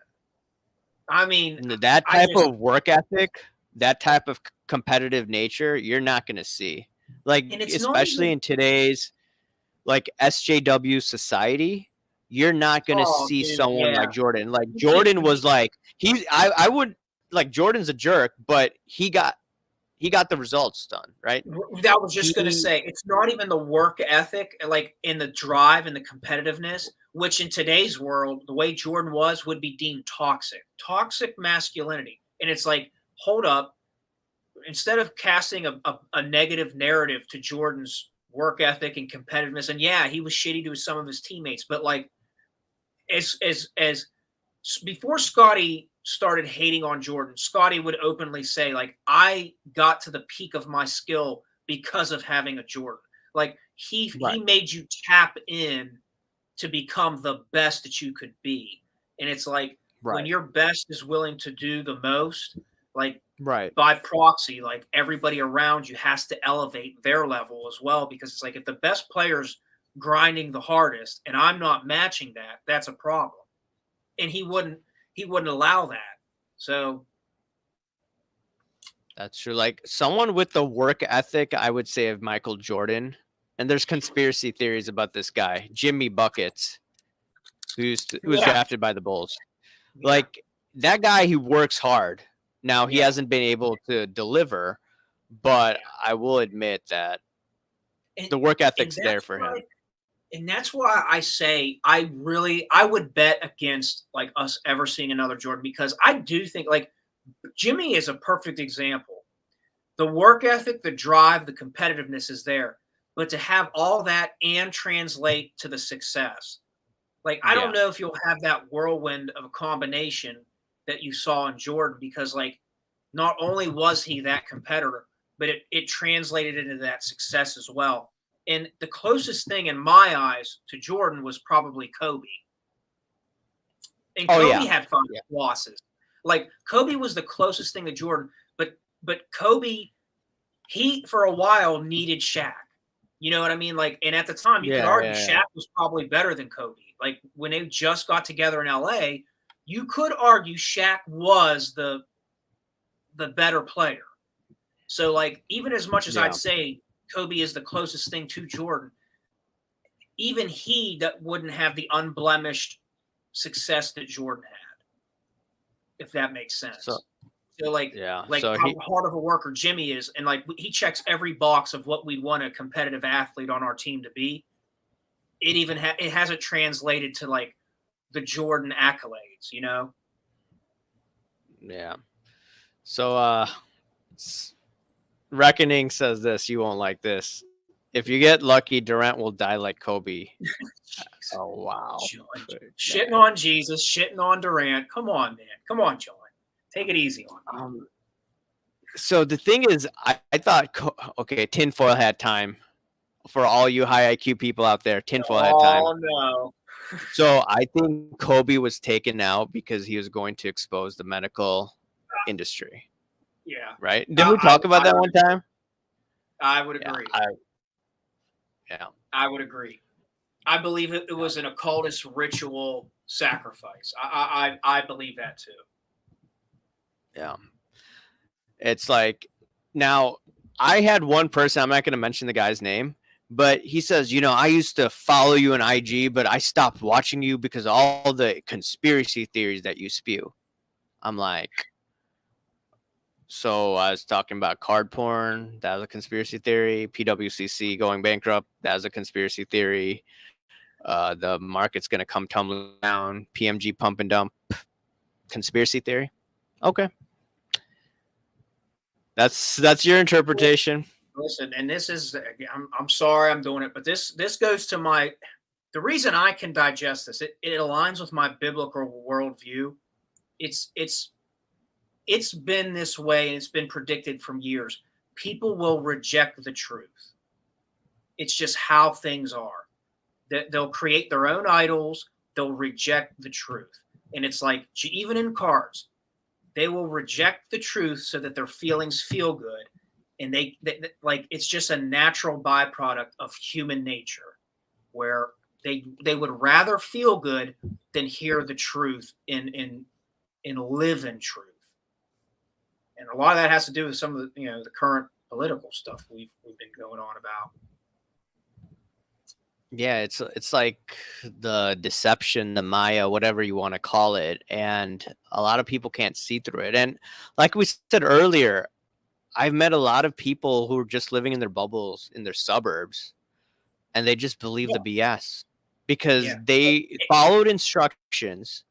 I mean,
that type of work ethic, that type of competitive nature, you're not going to see. Like, especially in today's like SJW society, you're not going to see someone like Jordan. Like Jordan was like I would like Jordan's a jerk, but he got the results done, right?
That was just going to say it's not even the work ethic, like in the drive and the competitiveness, which in today's world, the way Jordan would be deemed toxic masculinity. And it's like, hold up, instead of casting a negative narrative to Jordan's work ethic and competitiveness, and yeah, he was shitty to some of his teammates, but like as before Scotty started hating on Jordan, Scotty would openly say, like, I got to the peak of my skill because of having a Jordan. Like he made you tap in to become the best that you could be. And it's like when your best is willing to do the most, like by proxy, like everybody around you has to elevate their level as well. Because it's like if the best player's grinding the hardest and I'm not matching that, that's a problem. And he wouldn't allow that. So
that's true. Like someone with the work ethic, I would say, of Michael Jordan, and there's conspiracy theories about this guy, Jimmy Buckets, who was drafted by the Bulls. Yeah. Like that guy, he works hard. Now he hasn't been able to deliver, but I will admit that the work ethic's there for him.
And that's why I say I would bet against like us ever seeing another Jordan, because I do think like Jimmy is a perfect example. The work ethic, the drive, the competitiveness is there, but to have all that and translate to the success, like I don't know if you'll have that whirlwind of a combination that you saw in Jordan, because like not only was he that competitor, but it translated into that success as well. And the closest thing in my eyes to Jordan was probably Kobe. And
Oh
Kobe
yeah,
had 5
yeah,
losses. Like Kobe was the closest thing to Jordan, but Kobe, he for a while needed Shaq. You know what I mean? Like, and at the time, you could
yeah,
argue
yeah,
Shaq was probably better than Kobe. Like when they just got together in LA, you could argue Shaq was the better player. So like even as much as I'd
yeah.
say Kobe is the closest thing to Jordan, even he that wouldn't have the unblemished success that Jordan had, if that makes
So
sense. So
yeah,
like
so
how
he
hard of a worker Jimmy is, and like he checks every box of what we'd want a competitive athlete on our team to be. It even it hasn't translated to like the Jordan accolades, you know?
yeah. So s- Reckoning says this. You won't like this. If you get lucky, Durant will die like Kobe.
Jeez.
Oh wow.
John,
Put
shitting
that.
on Jesus, shitting on Durant. Come on, man. Come on, John. Take it easy on me.
Um, so the thing is, I thought, okay, tinfoil had time for all you high IQ people out there. Tinfoil had time.
Oh no.
So I think Kobe was taken out because he was going to expose the medical industry,
Yeah.
right? Didn't we talk about
I
that
would
one
agree.
time?
I would
Yeah,
agree.
yeah,
I would agree. I believe it
yeah,
was an occultist ritual sacrifice. I believe that too.
yeah. It's like now I had one person. I'm not going to mention the guy's name, but he says, I used to follow you on IG, but I stopped watching you because of all the conspiracy theories that you spew. I'm like, so I was talking about card porn. That was a conspiracy theory. PWCC going bankrupt. That was a conspiracy theory. The market's going to come tumbling down. PMG pump and dump. Conspiracy theory. Okay, that's your interpretation.
Listen, and this is I'm sorry I'm doing it, but this goes to my the reason I can digest this. It aligns with my biblical worldview. It's it's been this way and it's been predicted from years. People will reject the truth. It's just how things are. That they'll create their own idols, they'll reject the truth. And it's like even in cards, they will reject the truth so that their feelings feel good. And like it's just a natural byproduct of human nature where they would rather feel good than hear the truth and live in truth. And a lot of that has to do with some of the the current political stuff we've been going on about.
Yeah, it's like the deception, the Maya, whatever you want to call it, and a lot of people can't see through it. And like we said earlier, I've met a lot of people who are just living in their bubbles in their suburbs, and they just believe
Yeah,
the BS because
yeah,
they followed instructions,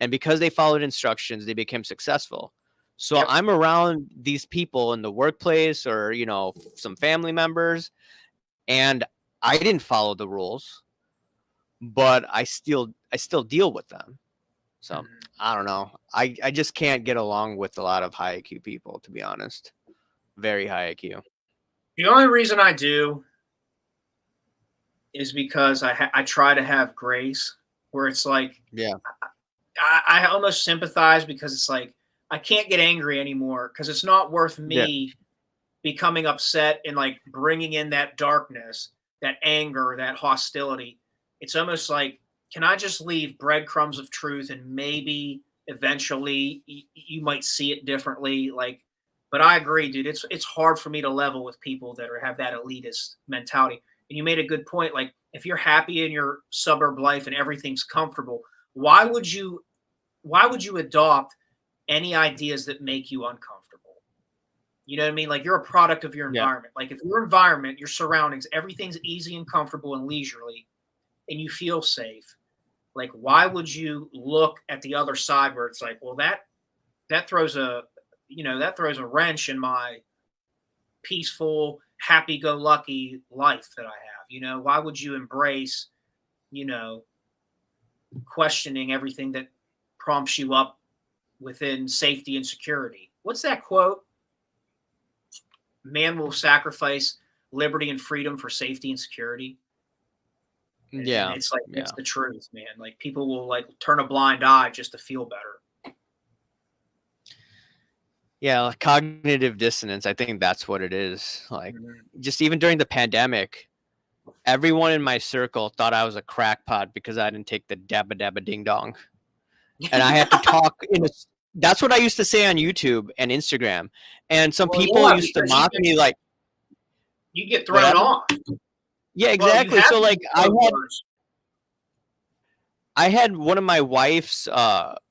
and because they followed instructions, they became successful. So
yep.
I'm around these people in the workplace or, some family members, and I didn't follow the rules, but I still deal with them. So
Mhm.
I don't know. I just can't get along with a lot of high IQ people, to be honest. Very high IQ.
The only reason I do is because I try to have grace, where it's like
Yeah.
I almost sympathize because it's like I can't get angry anymore because it's not worth
Yeah.
me becoming upset and like bringing in that darkness, that anger, that hostility. It's almost like, can I just leave breadcrumbs of truth and maybe eventually you might see it differently? Like, but I agree, dude. It's hard for me to level with people that have that elitist mentality. And you made a good point. Like, if you're happy in your suburb life and everything's comfortable, why would you why would you adopt any ideas that make you uncomfortable? You know what I mean? Like you're a product of your
Yeah.
environment. Like if your environment, your surroundings, everything's easy and comfortable and leisurely and you feel safe, like why would you look at the other side where it's like, well, that throws a that throws a wrench in my peaceful, happy-go-lucky life that I have. Why would you embrace, you know, questioning everything that prompts you up within safety and security? What's that quote? Man will sacrifice liberty and freedom for safety and security. And
Yeah.
it's like, it's
Yeah.
the truth, man. Like, people will, like, turn a blind eye just to feel better.
Yeah, like cognitive dissonance, I think that's what it is. Like,
Mhm.
just even during the pandemic, everyone in my circle thought I was a crackpot because I didn't take the dabba dabba ding dong. And I had to talk in a that's what I used to say on YouTube and Instagram. And some
Well,
people
yeah,
used to
because
mock me like,
you get thrown
whatever.
off.
Yeah,
Well, you
exactly.
have
So
to
like
use code words.
I had one of my wife's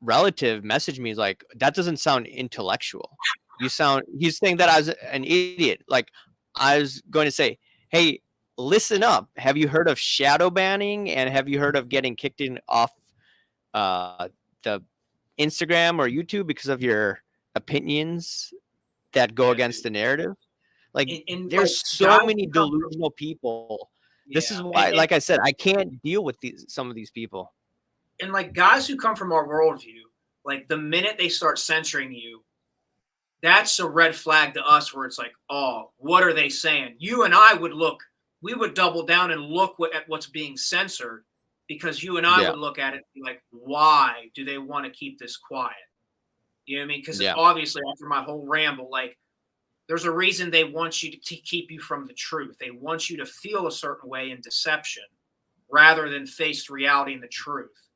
relative message me like, that doesn't sound intellectual. He's saying that I was an idiot. Like, I was going to say, hey, listen up. Have you heard of shadow banning, and have you heard of getting kicked off the Instagram or YouTube because of your opinions that go
Yeah,
against the narrative? Like,
and
there's
like,
so
guys
many
who come from
delusional people. This is
yeah,
why, like I said, I can't deal with some of these people.
and like, guys who come from our worldview, like, the minute they start censoring you, that's a red flag to us where it's like, oh, what are they saying? You and I would look, we would double down and look at what's being censored, because you and I
Yeah.
would look at it and be like, why do they want to keep this quiet? You know what I mean? Because
Yeah.
obviously, after my whole ramble, like, there's a reason they want you to keep you from the truth. They want you to feel a certain way in deception rather than face reality and the truth.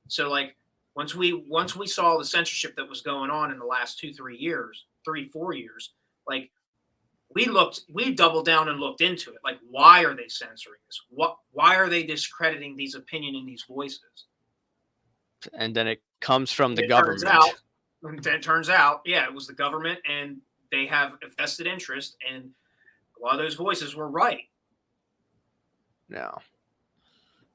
So, like, once we saw the censorship that was going on in the last 2 3 years, 3 4 years, like, we doubled down and looked into it. Like, why are they censoring this? Why are they discrediting these opinion and these voices?
And then it comes from
And
the government.
it turns out, yeah, it was the government, and they have a vested interest, and a lot of those voices were right.
No.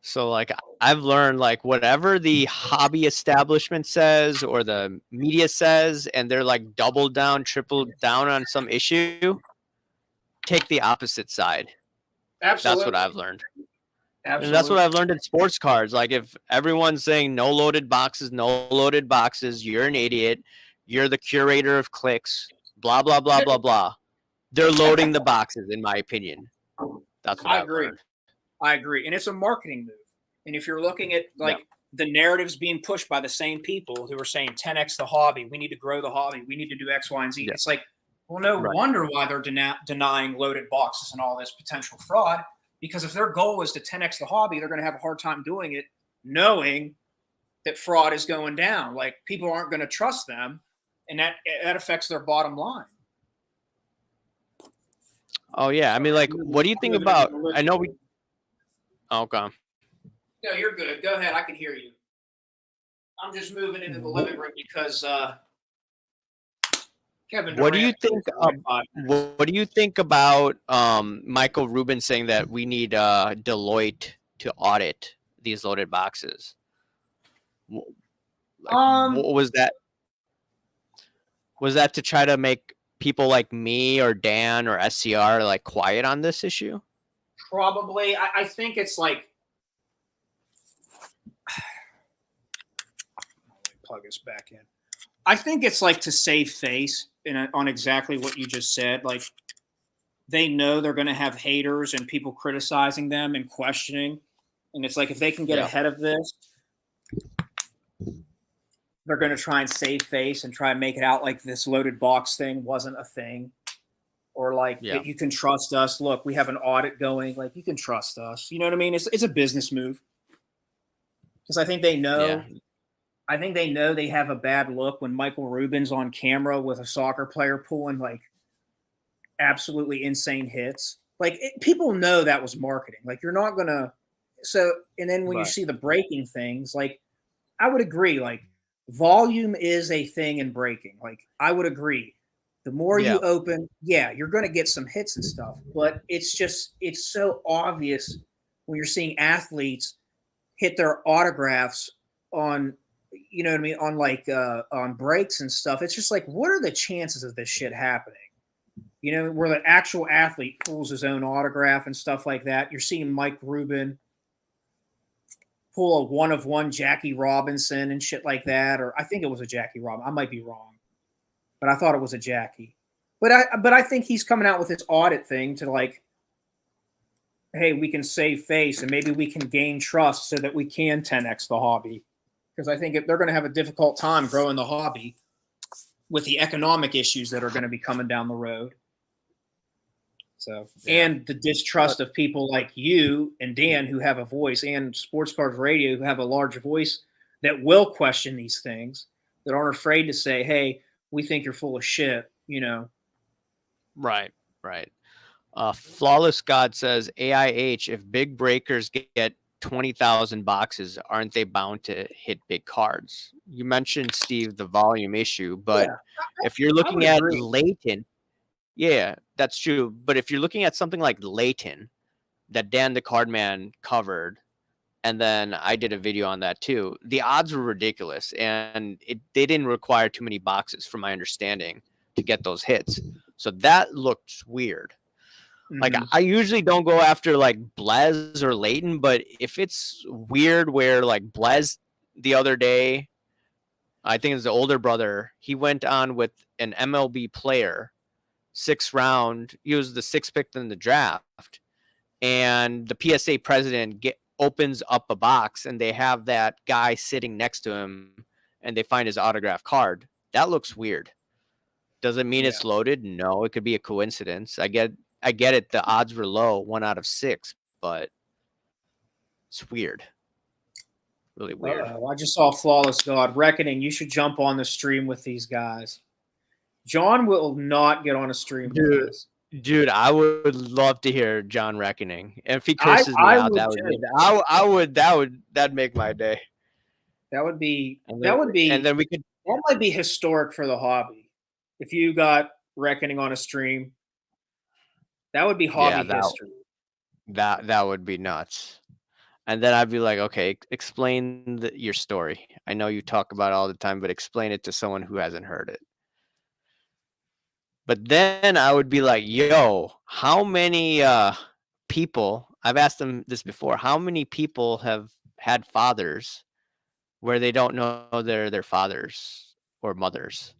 So like I've learned like whatever the hobby establishment says or the media says, and they're like double down, triple down on some issue, take the opposite side. That's what I've
Absolutely.
learned. And that's what
Absolutely.
I've learned in sports cards. Like if everyone's saying no loaded boxes, you're an idiot. You're the curator of clicks, blah, blah, blah, blah, blah. They're loading the boxes, in my opinion. That's what
I
I've
agree.
learned.
I agree. And it's a marketing move. And if you're looking at,
Yeah.
like, the narratives being pushed by the same people who are saying 10x the hobby, we need to grow the hobby, we need to do X, Y, and Z.
Yeah.
It's like, well, no
Right.
wonder why they're denying loaded boxes and all this potential fraud. Because if their goal is to 10x the hobby, they're going to have a hard time doing it, knowing that fraud is going down. Like, people aren't going to trust them, and that affects their bottom line.
Oh yeah. I mean, like, what do you think about? I know we. Oh, okay.
No, you're good. Go ahead. I can hear you. I'm just moving into the living room because Kevin
What do you
Durant.
think? What do you think about Michael Rubin saying that we need Deloitte to audit these loaded boxes? Like, what was that? Was that to try to make people like me or Dan or SCR like quiet on this issue?
Probably. I think it's like. Let me plug this back in. I think it's like to save face on exactly what you just said. Like, they know they're going to have haters and people criticizing them and questioning. And it's like, if they can get ahead of this, they're going to try and save face and try and make it out like this loaded box thing wasn't a thing. Or like, that you can trust us. Look, we have an audit going. Like, you can trust us. You know what I mean? It's a business move. Because I think they know.
Yeah.
I think they know they have a bad look when Michael Rubin's on camera with a soccer player pulling like absolutely insane hits. Like, people know that was marketing. Like, you're not gonna. So, and then when you see the breaking things, like, I would agree. Like, volume is a thing in breaking. Like, I would agree. The more you open, yeah, you're going to get some hits and stuff. But it's so obvious when you're seeing athletes hit their autographs on, you know what I mean, on like on breaks and stuff. It's just like, what are the chances of this shit happening? You know, where the actual athlete pulls his own autograph and stuff like that. You're seeing Mike Rubin pull a one-of-one Jackie Robinson and shit like that. Or I think it was a Jackie Robinson. I might be wrong, but I thought it was a Jackie. But I think he's coming out with this audit thing to like hey, we can save face and maybe we can gain trust so that we can 10x the hobby. Because I think they're going to have a difficult time growing the hobby with the economic issues that are going to be coming down the road. So,
Yeah.
and the distrust of people like you and Dan who have a voice, and Sports Cards Radio who have a large voice that will question these things, that aren't afraid to say, hey, we think you're full of shit, you know.
Right. Right. Flawless God says AIH, if big breakers get 20,000 boxes, aren't they bound to hit big cards? You mentioned, Steve, the volume issue, but
Yeah,
if you're
I would
looking at
agree.
Leighton, yeah, that's true. But if you're looking at something like Leighton that Dan the Cardman covered, and then I did a video on that too, the odds were ridiculous, and they didn't require too many boxes, from my understanding, to get those hits. So that looked weird. Like,
Mm-hmm.
I usually don't go after like Blez or Leighton, but if it's weird where like Blez the other day, I think it's the older brother, he went on with an MLB player, 6th round. He was the 6th pick in the draft, and the PSA president opens up a box and they have that guy sitting next to him and they find his autograph card. That looks weird. Does it mean
Yeah.
it's loaded? No, it could be a coincidence. I get it. The odds were low, 1 out of 6, but it's weird. Really weird.
I just saw Flawless God Reckoning. You should jump on the stream with these guys. John will not get on a stream with
Dude,
us.
I would love to hear John Reckoning. And if he
I
curses me
I
out,
would
that would
too.
make that'd make my day.
That would be
And
that
then
would be
we could,
that might be historic for the hobby. If you got Reckoning on a stream, that would be
yeah,
hobby history.
that would be nuts. And then I'd be like, okay, explain your story. I know you talk about it all the time, but explain it to someone who hasn't heard it. But then I would be like, yo, how many people, I've asked them this before, how many people have had fathers where they don't know they're their fathers or mothers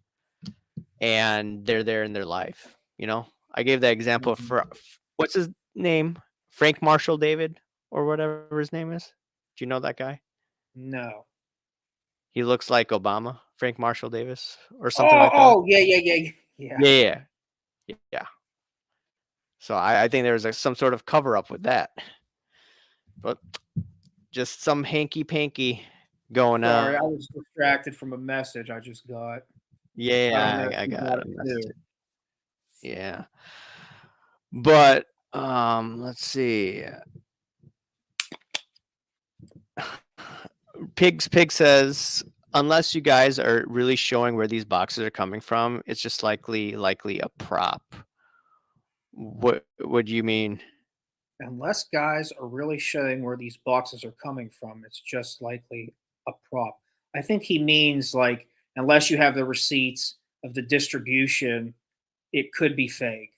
and they're there in their life? You know, I gave that example
Mhm.
for, what's his name? Frank Marshall David, or whatever his name is. Do you know that guy?
No.
He looks like Obama, Frank Marshall Davis, or something
Oh,
like that.
oh, yeah.
Yeah, yeah, yeah. So I think there was some sort of cover up with that, but just some hanky panky going
Sorry, I
on.
was distracted from a message I just got. I don't
Yeah,
know if
I
you
got
got
a
it
message.
too.
Yeah, but let's see. Pig says, unless you guys are really showing where these boxes are coming from, it's just likely a prop. What do you mean?
Unless guys are really showing where these boxes are coming from, it's just likely a prop. I think he means like unless you have the receipts of the distribution, it could be fake.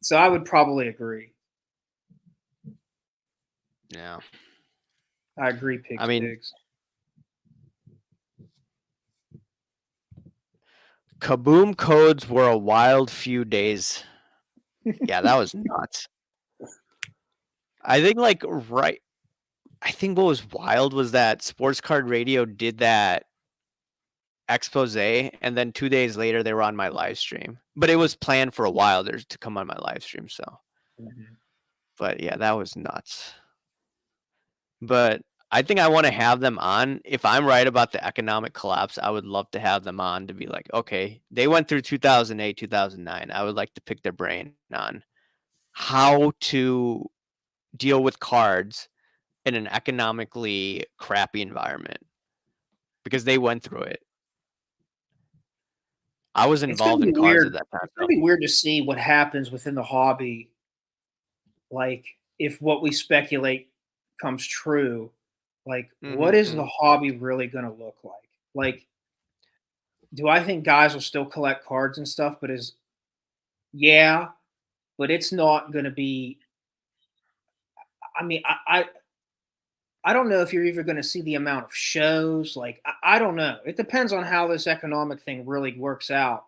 So I would probably agree.
Yeah,
I agree,
I
pigs,
mean,
pigs.
Kaboom codes were a wild few days. Yeah, that was nuts. I think like right. I think what was wild was that Sports Card Radio did that expose, and then 2 days later they were on my live stream. But it was planned for a while there to come on my live stream. So,
Mhm.
but yeah, that was nuts. But I think I want to have them on. If I'm right about the economic collapse, I would love to have them on to be like, okay, they went through 2008, 2009. I would like to pick their brain on how to deal with cards in an economically crappy environment, because they went through it. I was
It's gonna
involved
be
in cards
weird.
at that time,
It's gonna
though.
be weird to see what happens within the hobby. Like if what we speculate comes true, like what is the
Mhm.
hobby really gonna look like? Like, do I think guys will still collect cards and stuff? But is yeah, but it's not gonna be. I mean, I don't know if you're even going to see the amount of shows. Like, I don't know. It depends on how this economic thing really works out.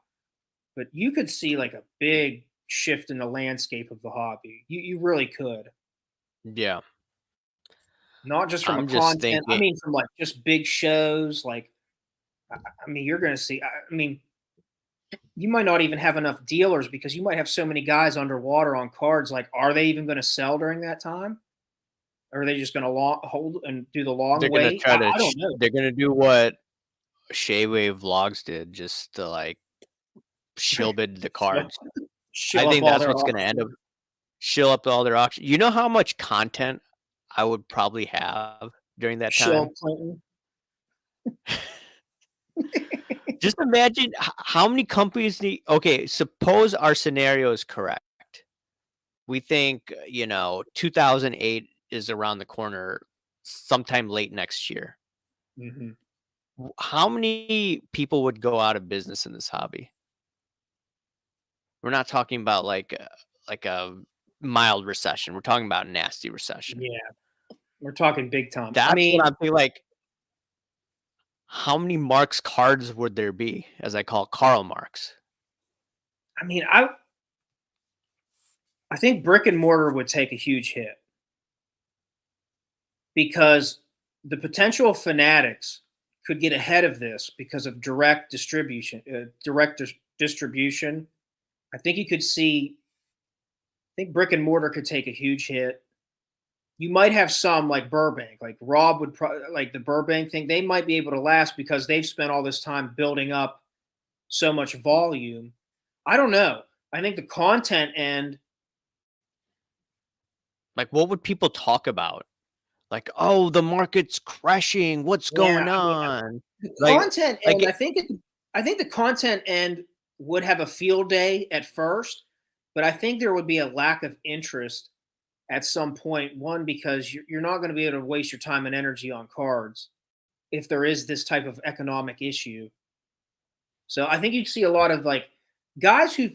But you could see like a big shift in the landscape of the hobby. You really could.
Yeah.
Not just from a
I'm just
content, I
thinking
mean from like just big shows. Like I mean, you're going to see. I mean, you might not even have enough dealers because you might have so many guys underwater on cards. Like, are they even going to sell during that time? Or are they just going to hold and do the long
they're gonna
wait?
try to
I don't know.
they're gonna do what Shaywave Vlogs did, just to, like, shill bid the
Shill,
cards. I
shill up
think
all
that's
their
what's gonna end up
auction.
shill up all their auction. You know how much content I would probably have during that time?
Shill Clinton.
Just imagine how many companies need okay, suppose our scenario is correct. We think, 2008 is around the corner sometime late next year.
Mhm.
How many people would go out of business in this hobby? We're not talking about like a mild recession. We're talking about nasty recession.
Yeah, we're talking big time. I
That's what
mean,
I'm thinking. Like, how many Marx cards would there be, as I call Karl Marx?
I mean, I think brick and mortar would take a huge hit because the potential fanatics could get ahead of this because of distribution. I think you could see. I think brick and mortar could take a huge hit. You might have some like Burbank, like Rob would like the Burbank thing. They might be able to last because they've spent all this time building up so much volume. I don't know. I think the content end,
Like, what would people talk about? Like, "Oh, the market's crashing. What's
yeah.
going
I mean,
on?"
the
Like
content
like
end.
it
I think the content end would have a field day at first, but I think there would be a lack of interest at some point. One, because you're not going to be able to waste your time and energy on cards if there is this type of economic issue. So I think you'd see a lot of like guys who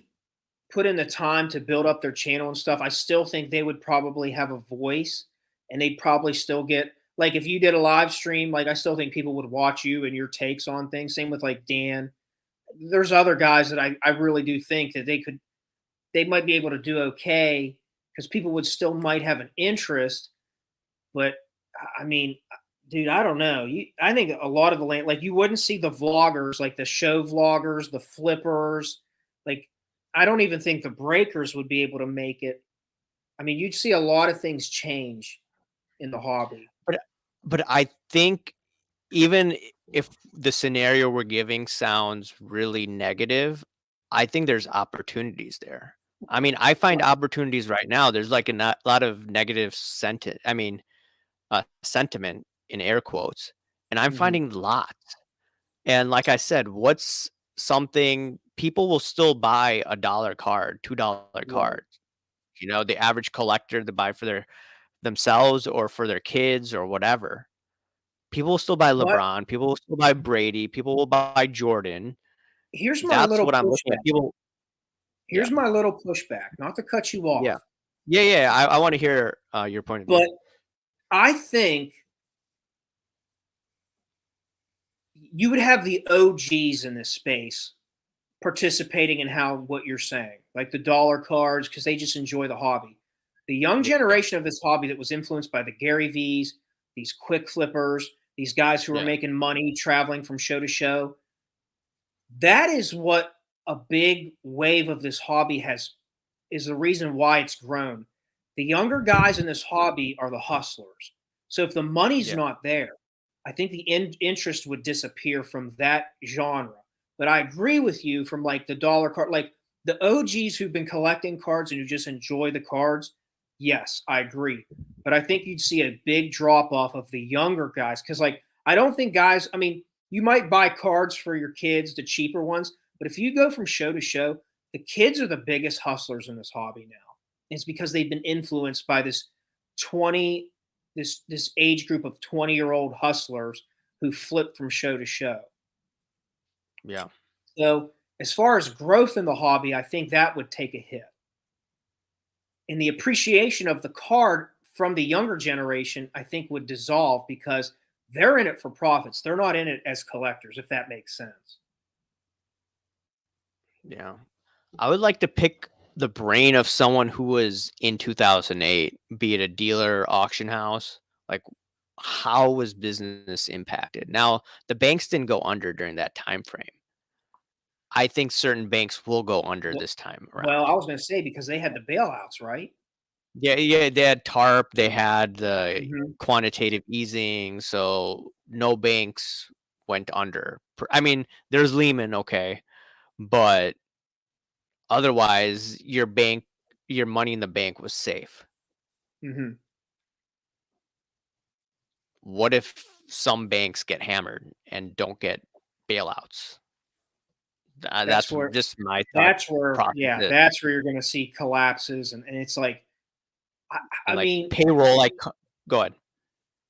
put in the time to build up their channel and stuff. I still think they would probably have a voice and they'd probably still get like if you did a live stream, like I still think people would watch you and your takes on things. Same with like Dan. There's other guys that I really do think that they might be able to do okay because people would still might have an interest. But I mean, dude, I don't know. I think a lot of the land, like you wouldn't see the vloggers, like the show vloggers, the flippers. Like, I don't even think the breakers would be able to make it. I mean, you'd see a lot of things change in the hobby.
but but I think even if the scenario we're giving sounds really negative, I think there's opportunities there. I mean, I find
Right.
opportunities right now. There's like a lot of negative sentiment in air quotes, and I'm
Mhm.
finding lots. And like I said, what's something people will still buy $1 card, $2
Right.
card. The average collector to buy for themselves or for their kids or whatever. People will still buy
But
LeBron, people will still buy Brady, people will buy Jordan.
here's my
That's
little
what I'm looking at.
pushback.
People yeah,
Here's my little pushback, not to cut you
yeah.
off,
Yeah, I wanna hear, your point of view.
but I think you would have the OGs in this space participating in how what you're saying, like the dollar cards, because they just enjoy the hobby. The young
Yeah,
generation of this hobby that was influenced by the Gary V's, these quick flippers, these guys who are
yeah,
making money traveling from show to show, that is what a big wave of this hobby has is the reason why it's grown. The younger guys in this hobby are the hustlers. So if the money's
yeah,
not there, I think the interest would disappear from that genre. But I agree with you from like the dollar card, like the OGs who've been collecting cards and who just enjoy the cards. Yes, I agree. But I think you'd see a big drop off of the younger guys because, like, I don't think guys, I mean, you might buy cards for your kids, the cheaper ones, but if you go from show to show, the kids are the biggest hustlers in this hobby now. It's because they've been influenced by this 20 this age group of 20-year-old hustlers who flip from show to show.
yeah.
So, as far as growth in the hobby, I think that would take a hit. And the appreciation of the card from the younger generation, I think, would dissolve because they're in it for profits. They're not in it as collectors, if that makes sense.
Yeah. I would like to pick the brain of someone who was in 2008, be it a dealer, auction house, like how was business impacted? Now, the banks didn't go under during that time frame. I think certain banks will go under
Well,
this time
well,
around.
I was gonna say because they had the bailouts, right?
Yeah, yeah, they had TARP, they had the
Mhm,
quantitative easing, so no banks went under. I mean, there's Lehman, okay, but otherwise your money in the bank was safe.
mhm.
What if some banks get hammered and don't get bailouts?
That's
That's
where
just my thought process is.
that's where you're gonna see collapses, and it's like, I
And
I
like
mean,
payroll, like go ahead.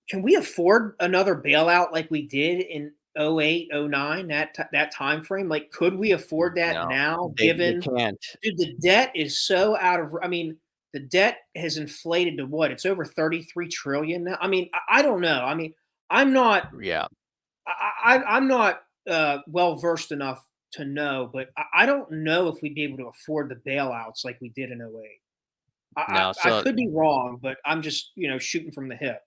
can we afford another bailout like we did in '08, '09? That time frame? Like, could we afford that
No,
now
they
given
can't.
dude, the debt is so out of I mean, the debt has inflated to what? It's over 33 trillion now. I mean, I don't know. I mean, I'm not
Yeah.
I'm not well versed enough to know, but I don't know if we'd be able to afford the bailouts like we did in '08.
No,
I could be wrong, but I'm just shooting from the hip.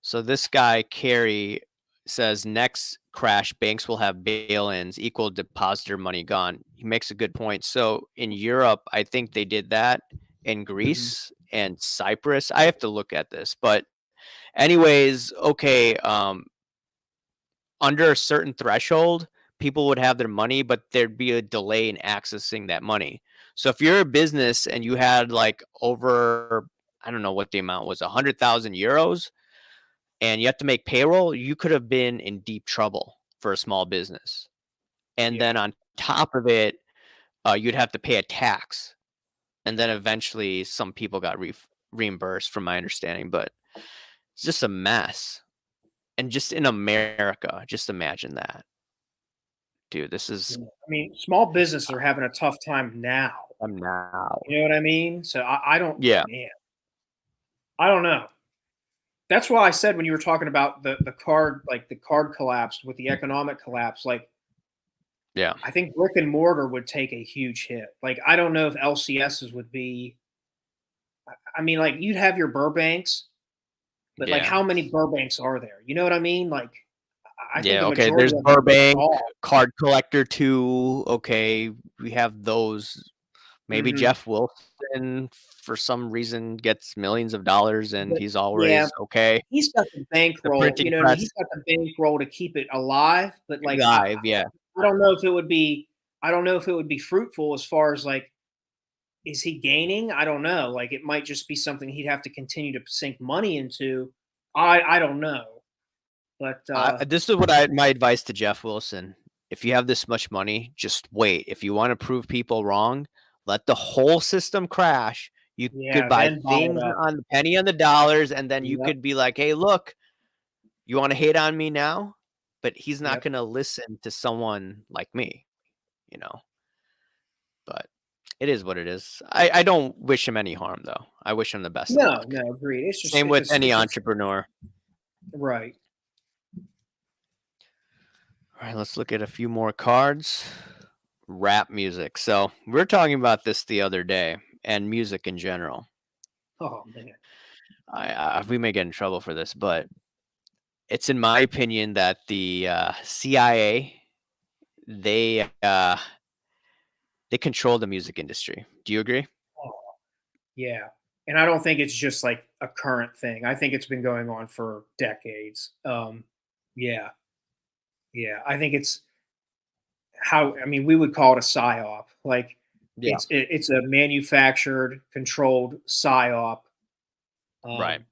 so this guy Carey says next crash banks will have bail-ins equal depositor money gone. He makes a good point. So in Europe, I think they did that. In
Mhm.
Greece and Cyprus, I have to look at this, but anyways, okay, under a certain threshold, people would have their money, but there'd be a delay in accessing that money. So if you're a business and you had like over, I don't know what the amount was, 100,000 euros, and you have to make payroll, you could have been in deep trouble for a small business. And
Yeah.
then on top of it, you'd have to pay a tax. And then eventually some people got reimbursed, from my understanding. But it's just a mess. And just in America, just imagine that. Dude, this is
Yeah. I mean, small businesses are having a tough time now.
now.
You know what I mean? So I don't,
Yeah,
man, I don't know. That's why I said when you were talking about the card collapse with the economic collapse, like
yeah,
I think brick and mortar would take a huge hit. Like I don't know if LCSs would be. I mean, like you'd have your Burbanks, but like
yeah.
how many Burbanks are there? You know what I mean? Like I think
Yeah,
the
okay,
majority
there's
of them would
Burbank,
stall.
Card Collector 2, okay, we have those. Maybe
Hmm.
Jeff Wilson, for some reason, gets millions of dollars and
But
he's
yeah,
always okay.
he's got the
The
bankroll. You
printing
know what I mean?
press
He's got the bankroll to keep it alive. But like
live, yeah.
I don't know if it would be. I don't know if it would be fruitful as far as like is he gaining? I don't know. Like it might just be something he'd have to continue to sink money into. I don't know. But
This is what my advice to Jeff Wilson. If you have this much money, just wait. If you wanna prove people wrong, let the whole system crash. You could
yeah,
buy
then buy it
things
up.
on the penny on the dollars, and then you
Yep.
could be like, "Hey, look, you wanna hate on me now?" But he's not
Yep.
gonna listen to someone like me, you know? But it is what it is. I don't wish him any harm, though. I wish him the best of
No,
luck.
no, agreed.
Same with any
It's a
entrepreneur.
right.
All right, let's look at a few more cards. Rap music. So we were talking about this the other day, and music in general.
Oh man.
We may get in trouble for this, but it's in my opinion that the CIA they control the music industry. Do you agree?
Oh, yeah. And I don't think it's just like a current thing. I think it's been going on for decades. Yeah, yeah. I think it's how I mean we would call it a psyop. Like
Yeah.
it's a manufactured, controlled psyop.
Right.
Um,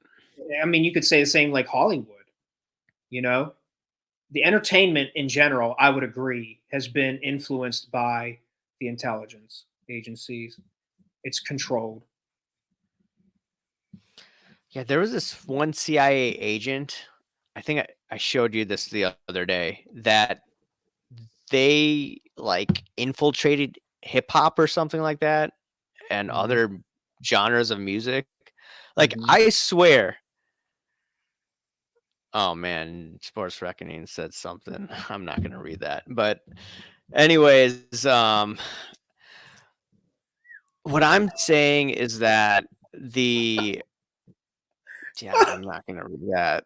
I mean, you could say the same like Hollywood. You know, the entertainment in general, I would agree, has been influenced by the intelligence agencies. It's controlled.
Yeah, there was this one CIA agent. I think I showed you this the other day that they like infiltrated hip hop or something like that and
Hmm.
other genres of music. Like
Hmm.
I swear. Oh man, Sports Reckoning said something. I'm not gonna read that. But anyways, what I'm saying is that the yeah, I'm not gonna read that.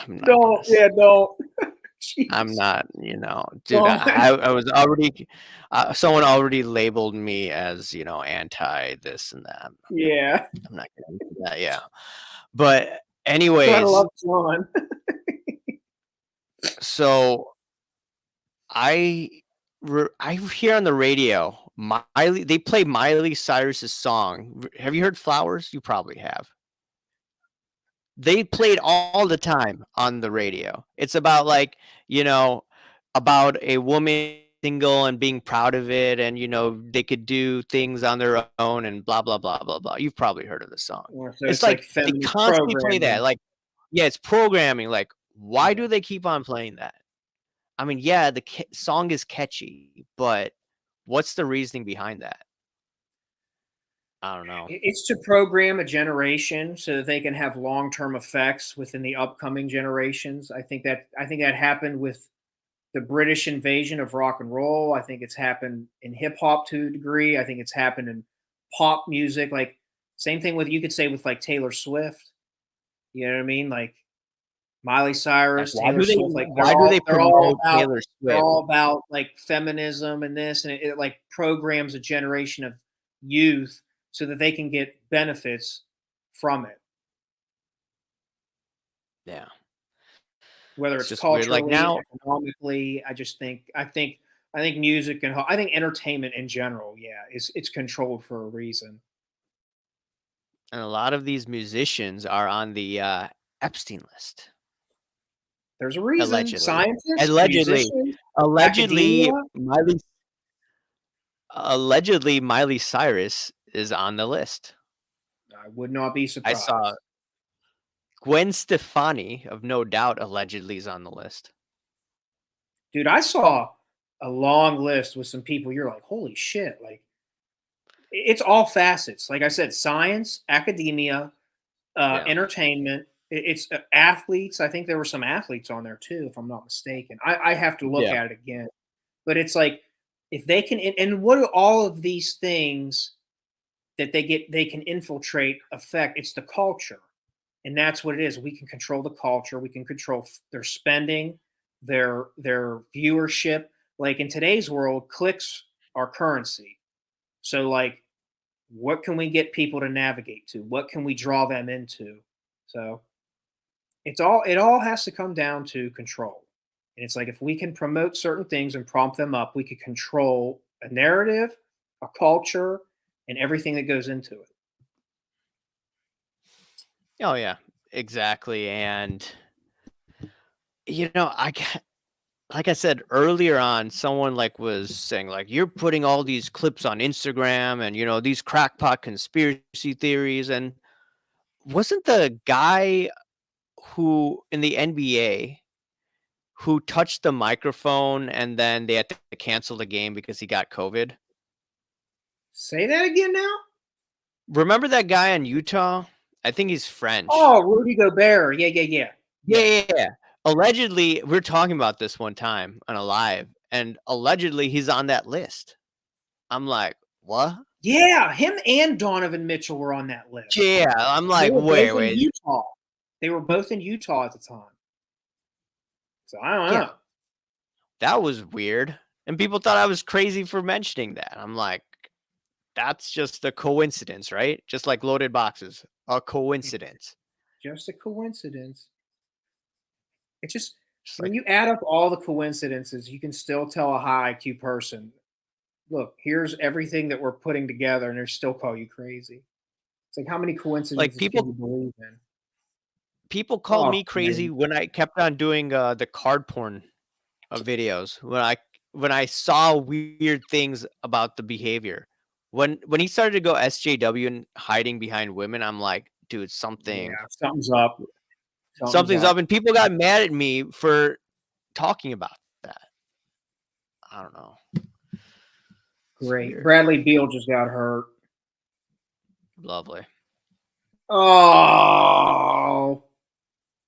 I'm not gonna.
No, yeah, no.
I'm
Jeez.
not, dude.
Go on.
I was already. Someone already labeled me as anti this and that.
Yeah.
I'm not gonna do that. Yeah, but
Gotta
anyways,
love John.
so I I hear on the radio Miley. They play Miley Cyrus's song. Have you heard "Flowers"? You probably have. They played all the time on the radio. It's about like, you know, about a woman single and being proud of it and they could do things on their own and blah blah blah blah blah. You've probably heard of the song.
Well, so
It's
it's like
like they
feminist
constantly play that.
programming.
Like yeah, it's programming. Like why
Yeah.
do they keep on playing that? I mean, yeah, the song is catchy, but what's the reasoning behind that? I don't know.
It's to program a generation so that they can have long-term effects within the upcoming generations. I think that happened with the British invasion of rock and roll. I think it's happened in hip hop to a degree. I think it's happened in pop music. Like same thing with you could say with like Taylor Swift. You know what I mean? Like Miley
Like
Cyrus, Taylor Swift. Like
why do they
they're all
promote
about
Taylor
they're
Swift?
all about like feminism and this, and it like programs a generation of youth so that they can get benefits from it,
Yeah.
whether
It's
it's
just weird. Like
culturally,
now
economically. I think music and I think entertainment in general, yeah, it's controlled for a reason.
and a lot of these musicians are on the Epstein list,
There's a reason.
allegedly.
Scientists,
Allegedly,
musicians,
allegedly,
academia.
Miley Cyrus is on the list.
I would not be
I saw
surprised.
Gwen Stefani of No Doubt allegedly is on the list.
Dude, I saw a long list with some people. You're like, holy shit! Like, it's all facets. Like I said, science, academia,
Yeah,
entertainment. It's athletes. I think there were some athletes on there too, if I'm not mistaken. I have to look
yeah.
at it again. But it's like if they can, and what do all of these things that they can infiltrate affect? It's the culture, and that's what it is. We can control the culture. We can control their spending, their viewership. Like in today's world, clicks are currency. So like what can we get people to navigate to? What can we draw them into? So it all has to come down to control. And it's like if we can promote certain things and prompt them up, we could control a narrative, a culture, and everything that goes into it.
Oh yeah, exactly. And like I said earlier on, someone like was saying like you're putting all these clips on Instagram and these crackpot conspiracy theories and wasn't the guy who in the NBA who touched the microphone and then they had to cancel the game because he got COVID?
Say that again now?
Remember that guy in Utah? I think he's French.
Oh, Rudy Gobert. Yeah, yeah, yeah.
Yeah,
Yeah.
yeah, yeah. Allegedly, we're talking about this one time on a live, and allegedly he's on that list. I'm like, what?
Yeah, him and Donovan Mitchell were on that list.
Yeah, I'm
They
like,
were both
wait,
in
wait.
Utah. They were both in Utah at the time. So I don't
Yeah,
know.
that was weird. And people thought I was crazy for mentioning that. I'm like, that's just a coincidence, right? Just like loaded boxes, a
It's
coincidence.
just a coincidence. It's just
Just
when
like,
you add up all the coincidences, you can still tell a high IQ person, look, here's everything that we're putting together, and they still call you crazy. It's like how many
like
coincidences can
people
you believe in?
people called
Oh
me crazy
man.
when I kept on doing the card porn videos when I saw weird things about the behavior. When he started to go SJW and hiding behind women, I'm like, dude,
Yeah,
something
something's up. Something's
something's up,
up.
and people got mad at me for talking about that. I don't know. It's
Great.
weird.
Bradley Beal just got hurt.
Lovely.
Oh,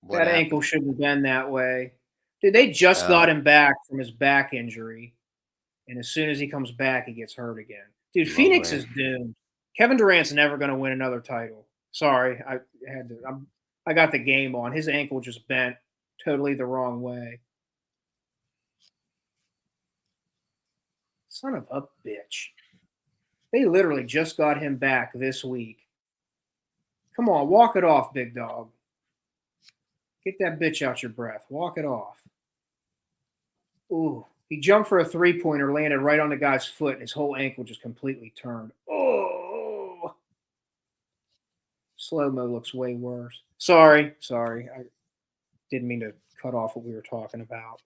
What
that
happened?
ankle shouldn't have been that way. Dude, they just got
Oh,
him back from his back injury. And as soon as he comes back, he gets hurt again. Dude, Phoenix
lovely.
is doomed. Kevin Durant's never going to win another title. Sorry, I had to. I got the game on. His ankle just bent totally the wrong way. Son of a bitch. They literally just got him back this week. Come on, walk it off, big dog. Get that bitch out your breath. Walk it off. Ooh, he jumped for a three-pointer, landed right on the guy's foot, and his whole ankle just completely turned. Oh, slow mo looks way worse. Sorry. I didn't mean to cut off what we were talking about.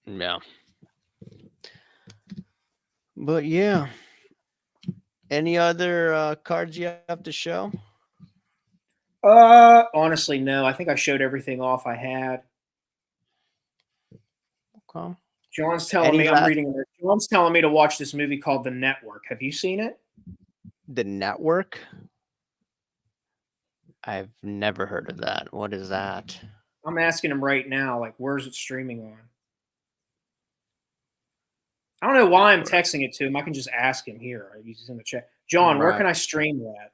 Yeah. But yeah. Any other cards you have to show?
Honestly, no. I think I showed everything off I had.
Okay.
John's telling
Any
me I'm
last?
reading it. John's telling me to watch this movie called The Network. Have you seen it?
The Network? I've never heard of that. What is that?
I'm asking him right now, like, where's it streaming on? I don't know why I'm
Network.
texting it to him. I can just ask him here. He's in the chat. John, where
Right.
can I stream that?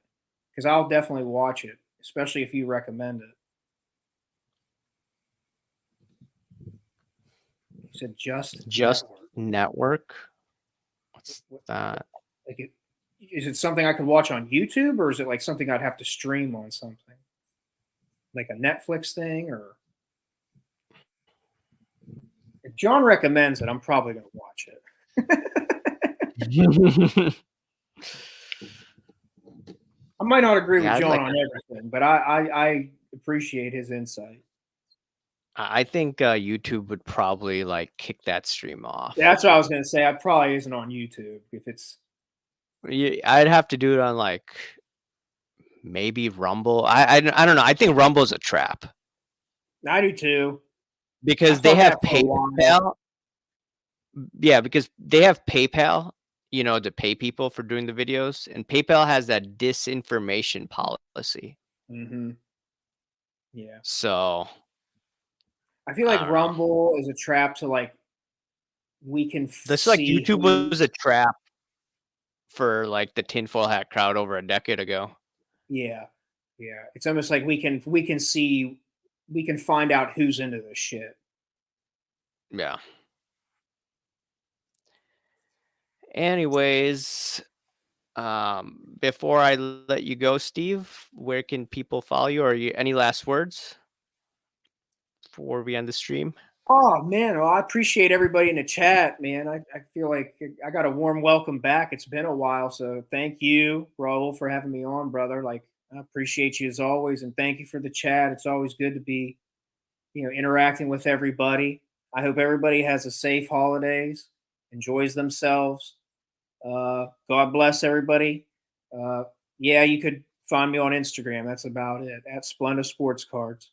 Because I'll definitely watch it, especially if you recommend it. He said just
Just
network.
Network? What's that?
Like, is it something I could watch on YouTube, or is it like something I'd have to stream on something, like a Netflix thing? Or if John recommends it, I'm probably going to watch it. I might not agree with
Yeah, I'd
John
like
on
to.
everything, but I appreciate his insight.
I think YouTube would probably like kick that stream off.
That's what I was going to say. I probably isn't on YouTube if it's.
I'd have to do it on like maybe Rumble. I don't know. I think Rumble's a trap
I do too. I
because they
thought that
have
for a while.
PayPal. Yeah, because they have PayPal, to pay people for doing the videos, and PayPal has that disinformation policy.
Mm-hmm. Yeah,
So
I feel like
I don't know.
Rumble is a trap to like we can
This like
see
YouTube
who.
was a trap for like the tinfoil hat crowd over a decade ago.
Yeah, yeah. It's almost like we can see we can find out who's into this shit.
Yeah. Anyways, before I let you go, Steve, where can people follow you? Or any last words before we end the stream?
Oh man, well, I appreciate everybody in the chat, man. I feel like I got a warm welcome back. It's been a while, so thank you, Raul, for having me on, brother. Like I appreciate you as always, and thank you for the chat. It's always good to be, interacting with everybody. I hope everybody has a safe holidays, enjoys themselves. God bless everybody. Uh, yeah, you could find me on Instagram. That's about it. At Splenda Sports Cards.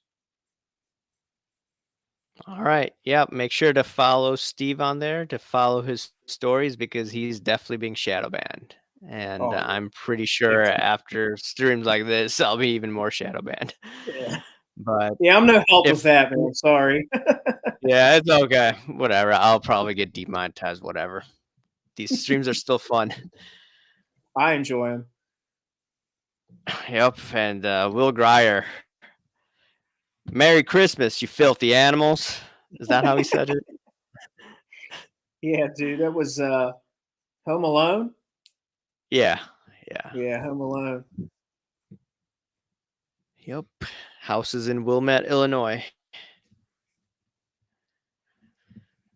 All right. Yeah. Make sure to follow Steve on there to follow his stories because he's definitely being shadow banned. And
Oh yeah,
I'm pretty
big
sure
time.
after streams like this, I'll be even more shadow banned.
Yeah.
But
Yeah, I'm no help with
if,
that, man. Sorry.
yeah, it's okay. Whatever. I'll probably get demonetized, whatever. These streams are still fun.
I enjoy them.
Yep. And Will Grier, Merry Christmas, you filthy animals. Is that how he said it?
Yeah, dude, that was Home Alone.
Yeah. Yeah.
Yeah, Home Alone.
Yep. House is in Wilmette, Illinois.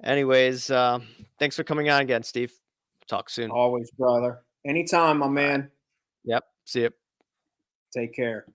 Anyways, thanks for coming on again, Steve. Talk soon.
Always, brother. Anytime, my
All right.
man.
Yep. See you.
Take care.